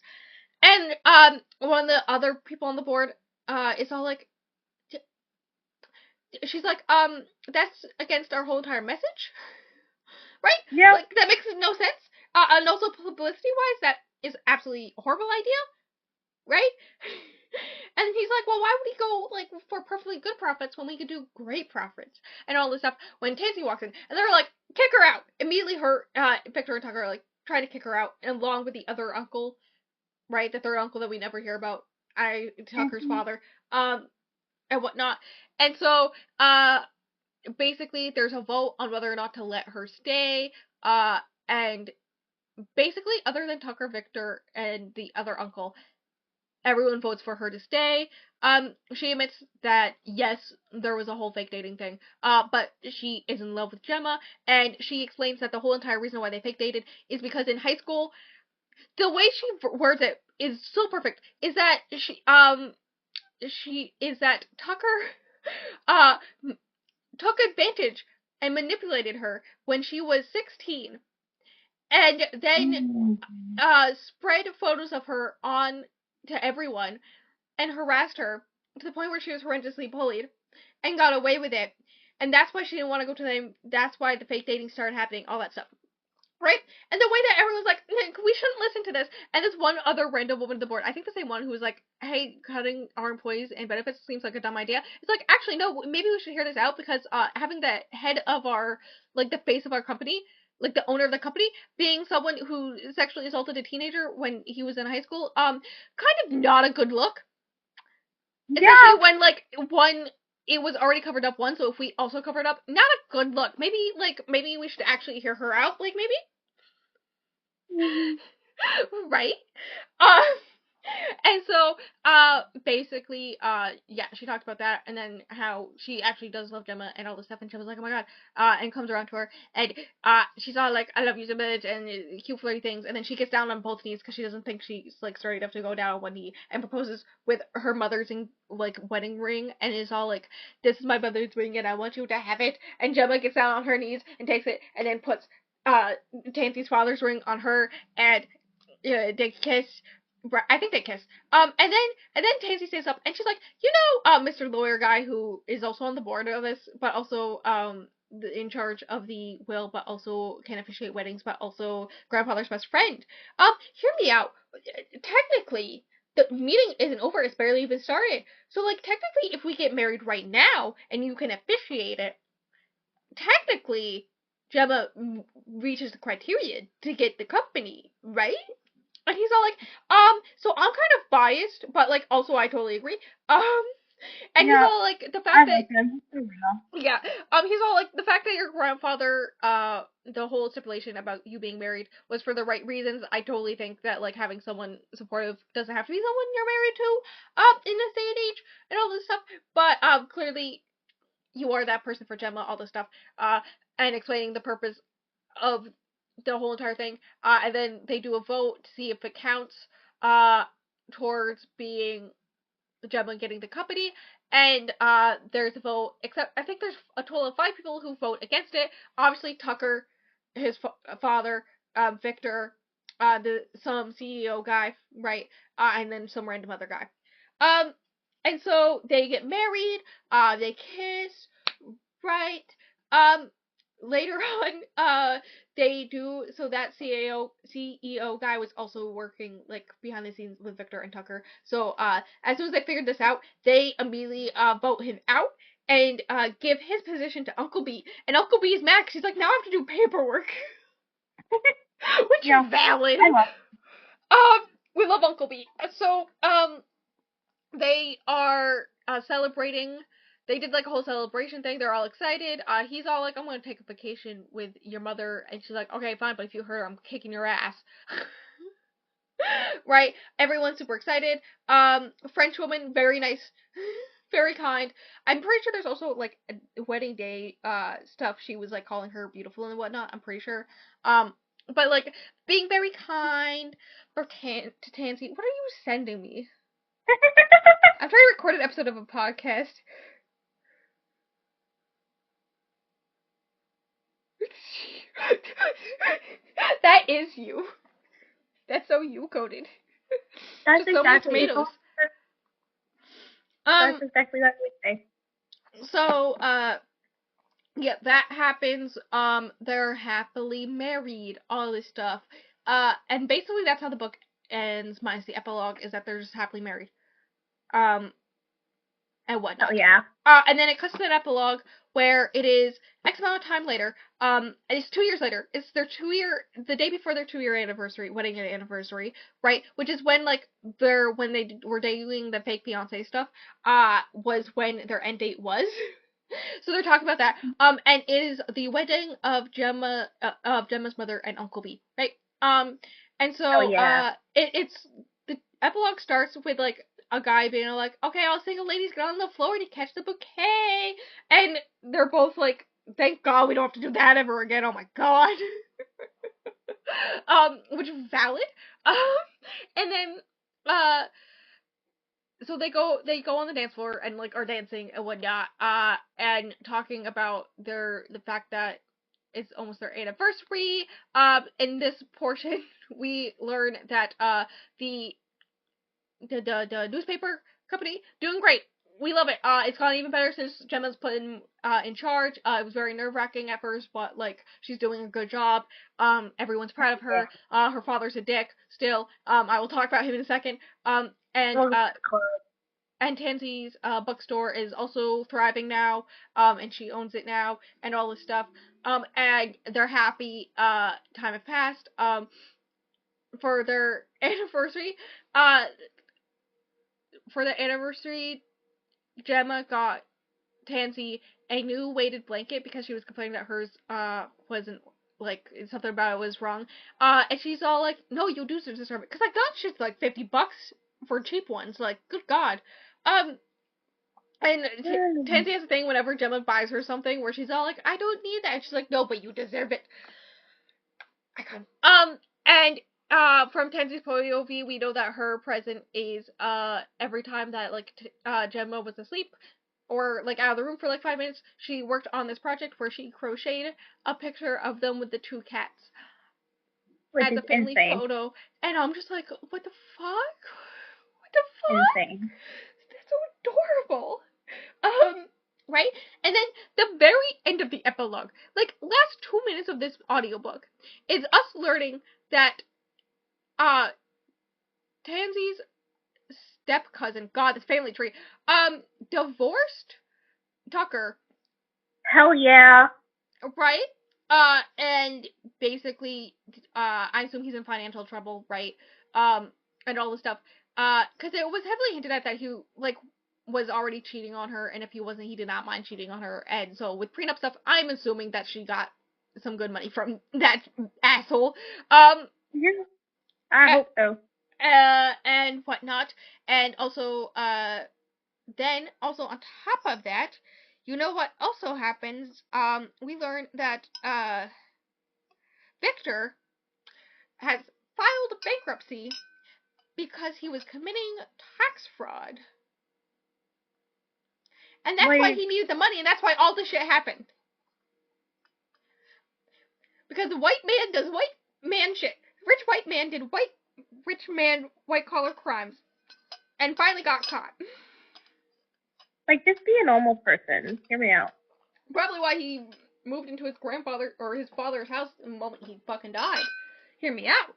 And, one of the other people on the board, is all like, she's like, that's against our whole entire message, right? Yeah. Like, that makes no sense. And also publicity-wise, that is absolutely a horrible idea, right? And he's like, well, why would he go, like, for perfectly good profits when we could do great profits and all this stuff? When Tansy walks in, and they're like, kick her out. Immediately Victor and Tucker are like, try to kick her out, along with the other uncle, right? The third uncle that we never hear about, Tucker's father, and whatnot. And so, basically, there's a vote on whether or not to let her stay, and basically, other than Tucker, Victor, and the other uncle, everyone votes for her to stay. She admits that, yes, there was a whole fake dating thing, but she is in love with Gemma, and she explains that the whole entire reason why they fake dated is because in high school, the way she words it is so perfect, is that Tucker, took advantage and manipulated her when she was 16, and then, spread photos of her on to everyone, and harassed her to the point where she was horrendously bullied, and got away with it, and that's why she didn't want to go to them, that's why the fake dating started happening, all that stuff. Right? And the way that everyone's like, we shouldn't listen to this. And this one other random woman at the board, I think the same one who was like, hey, cutting our employees and benefits seems like a dumb idea. It's like, actually, no, maybe we should hear this out because, having the head of our, like, the face of our company, like, the owner of the company, being someone who sexually assaulted a teenager when he was in high school, kind of not a good look. Yeah. Especially when, like, it was already covered up once, so if we also covered up, not a good look. Maybe we should actually hear her out, like, maybe? Right? And so, so, basically, yeah, she talked about that, and then how she actually does love Gemma and all this stuff, and Gemma's like, oh my god, and comes around to her, and, she's all like, I love you so much, and cute flirty things, and then she gets down on both knees, because she doesn't think she's, like, straight enough to go down on one knee, and proposes with her mother's, wedding ring, and is all like, this is my mother's ring, and I want you to have it, and Gemma gets down on her knees, and takes it, and then puts, Tansey's father's ring on her, and, they kiss. I think they kiss. And then Tansey stays up, and she's like, Mr. Lawyer guy who is also on the board of this, but also in charge of the will, but also can officiate weddings, but also grandfather's best friend. Hear me out. Technically, the meeting isn't over. It's barely even started. So, like, technically, if we get married right now and you can officiate it, technically, Gemma reaches the criteria to get the company, right? And he's all like, so I'm kind of biased, but, like, also I totally agree. And he's all like, the fact that, yeah, he's all like, the fact that your grandfather, the whole stipulation about you being married was for the right reasons. I totally think that, like, having someone supportive doesn't have to be someone you're married to, in this day and age, and all this stuff, but, clearly, you are that person for Gemma, all this stuff, and explaining the purpose of the whole entire thing, and then they do a vote to see if it counts, towards being Gemma getting the company, and, there's a vote, except, I think there's a total of 5 people who vote against it. Obviously, Tucker, his father, Victor, some CEO guy, right, and then some random other guy. And so, they get married, they kiss, right, later on, they do, so that CEO guy was also working, like, behind the scenes with Victor and Tucker, so, as soon as they figured this out, they immediately, vote him out, and, give his position to Uncle B, and Uncle B is mad, 'cause he's like, now I have to do paperwork, which is valid. We love Uncle B, so, they are, celebrating. They did, like, a whole celebration thing. They're all excited. He's all like, I'm gonna take a vacation with your mother. And she's like, okay, fine, but if you hurt her, I'm kicking your ass. Right? Everyone's super excited. French woman, very nice. Very kind. I'm pretty sure there's also, like, a wedding day, stuff. She was, like, calling her beautiful and whatnot. I'm pretty sure. But, like, being very kind to Tansey. What are you sending me? I'm trying to record an episode of a podcast. That is you. That's so you coded. That's just exactly so many tomatoes. That's exactly what we say. So, yeah, that happens. They're happily married, all this stuff. And basically that's how the book ends, minus the epilogue, is that they're just happily married. And whatnot. Oh, yeah. And then it cuts to an epilogue where it is X amount of time later, and it's 2 years later. It's their the day before their 2-year anniversary, wedding anniversary, right? Which is when, like, when they were doing the fake fiancé stuff, was when their end date was. So they're talking about that. And it is the wedding of Gemma's mother and Uncle B, right? And so, it's, the epilogue starts with, like, a guy being like, okay, all single ladies get on the floor to catch the bouquet. And they're both like, thank God we don't have to do that ever again. Oh my God. Which is valid. And then, so they go on the dance floor and, like, are dancing and whatnot, and talking about the fact that it's almost their anniversary. In this portion, we learn that, the newspaper company doing great. We love it. It's gotten even better since Gemma's put in charge. It was very nerve-wracking at first, but, like, she's doing a good job. Everyone's proud of her. Her father's a dick still. I will talk about him in a second. And Tansey's bookstore is also thriving now. And she owns it now, and all this stuff. And they're happy. Time has passed. For their anniversary. For the anniversary, Gemma got Tansey a new weighted blanket because she was complaining that hers wasn't, like, something about it was wrong. And she's all like, no, you do deserve it. Because, like, that shit's like $50. for cheap ones. Like, good God. And Tansy has a thing whenever Gemma buys her something where she's all like, I don't need that. And she's like, no, but you deserve it. Icon. And from Tansy's point of view, we know that her present is every time that like Gemma was asleep or like out of the room for like 5 minutes, she worked on this project where she crocheted a picture of them with the 2 cats as a family photo, and I'm just like, what the fuck? What the fuck? Insane. That's so adorable. Right? And then the very end of the epilogue, like last 2 minutes of this audiobook, is us learning that Tansy's step cousin, God, this family tree, divorced Tucker. Hell yeah. Right? And basically, I assume he's in financial trouble, right? And all this stuff. Cause it was heavily hinted at that he, like, was already cheating on her, and if he wasn't, he did not mind cheating on her, and so with prenup stuff, I'm assuming that she got some good money from that asshole. Yeah, I hope so. And whatnot, and also, then, also on top of that, you know what also happens, we learn that, Victor has filed bankruptcy because he was committing tax fraud. And that's why he needed the money, and that's why all this shit happened. Because the white man does white man shit. Rich white man did rich man, white collar crimes. And finally got caught. Like, just be a normal person. Hear me out. Probably why he moved into his grandfather, or his father's house the moment he fucking died. Hear me out.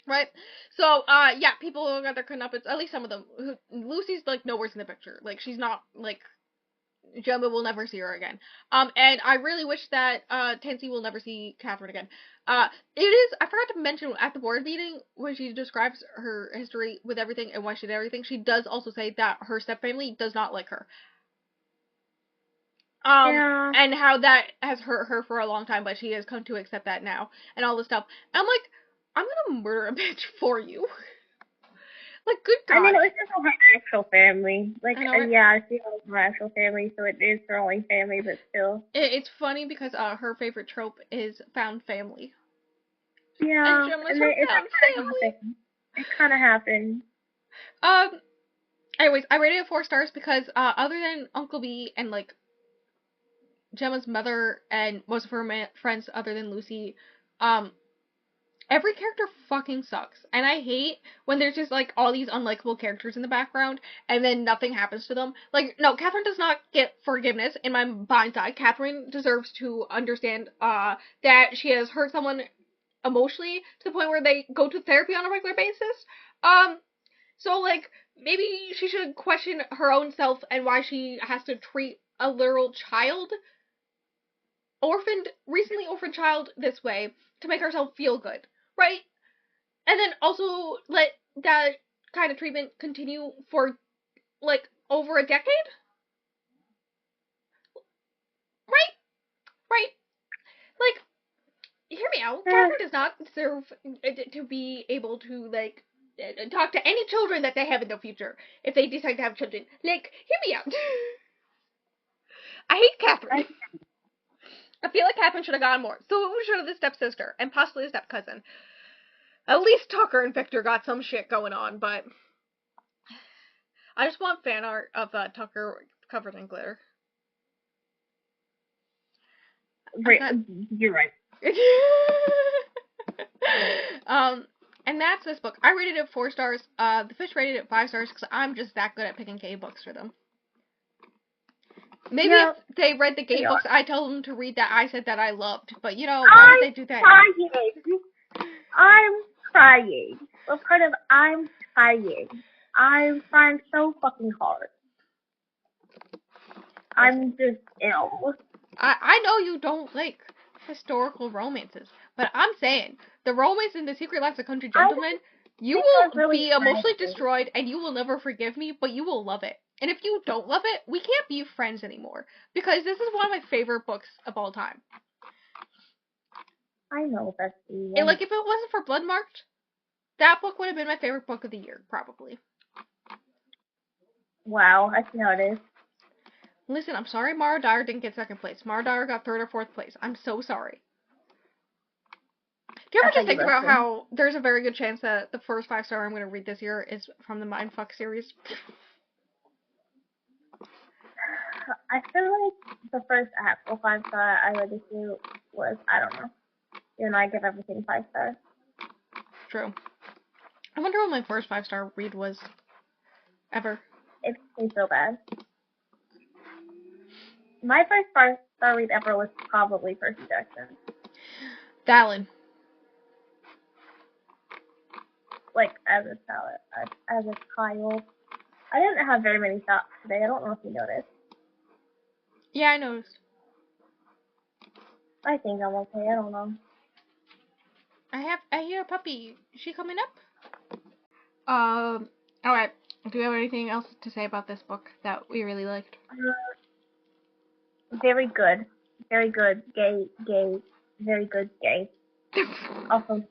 Right? So, yeah, people got their comeuppance, at least some of them. Lucy's, like, nowhere's in the picture. Like, she's not, like, Gemma will never see her again. And I really wish that, Tansy will never see Catherine again. I forgot to mention at the board meeting, when she describes her history with everything and why she did everything, she does also say that her stepfamily does not like her. Yeah. And how that has hurt her for a long time, but she has come to accept that now, and all this stuff. And I'm like, I'm gonna murder a bitch for you. Like, good God. I mean, it was just her actual family. Like, yeah, she has her actual family, so it is her only family, but still. It's funny because her favorite trope is found family. Yeah, and Gemma's her found family. It kind of happened. Anyways, I rated it 4 stars because other than Uncle B and like Gemma's mother and most of her friends other than Lucy, every character fucking sucks. And I hate when there's just, like, all these unlikable characters in the background, and then nothing happens to them. Like, no, Catherine does not get forgiveness in my mind's eye. Catherine deserves to understand, that she has hurt someone emotionally to the point where they go to therapy on a regular basis. So, like, maybe she should question her own self and why she has to treat a literal child, recently orphaned child this way to make herself feel good. Right? And then also let that kind of treatment continue for, like, over a decade? Right? Right? Like, hear me out. Catherine does not deserve to be able to, like, talk to any children that they have in the future if they decide to have children. Like, hear me out. I hate Catherine. I feel like Catherine should have gotten more. So we should have the stepsister and possibly the step-cousin. At least Tucker and Victor got some shit going on, but I just want fan art of Tucker covered in glitter. Right, you're right. And that's this book. I rated it 4 stars. The fish rated it 5 stars because I'm just that good at picking gay books for them. Maybe if they read the gay books I told them to read that I said that I loved, but you know, why would they do that? I'm crying. What part of I'm crying? I'm trying so fucking hard. I'm just ill. I know you don't like historical romances, but I'm saying, the romance in The Secret Life of Country Gentlemen, you will be emotionally destroyed and you will never forgive me, but you will love it. And if you don't love it, we can't be friends anymore, because this is one of my favorite books of all time. I know, Bestie. And, like, if it wasn't for Bloodmarked, That book would have been my favorite book of the year, probably. Wow, I see how it is. Listen, I'm sorry Mara Dyer didn't get second place. Mara Dyer got third or fourth place. I'm so sorry. Do you ever just think about how there's a very good chance that the first 5-star I'm going to read this year is from the Mindfuck series? I feel like the first actual 5-star I read this year was, I don't know. Even though I give everything 5 stars. True. I wonder what my first 5-star read was ever. It makes me feel bad. My first 5-star read ever was probably Percy Jackson. Valid. Like, as a child. I didn't have very many thoughts today. I don't know if you noticed. Yeah, I noticed. I think I'm okay. I don't know. I hear a puppy. Is she coming up? Alright. Do you have anything else to say about this book that we really liked? Very good. Very good. Gay. Very good. Gay. Also, no.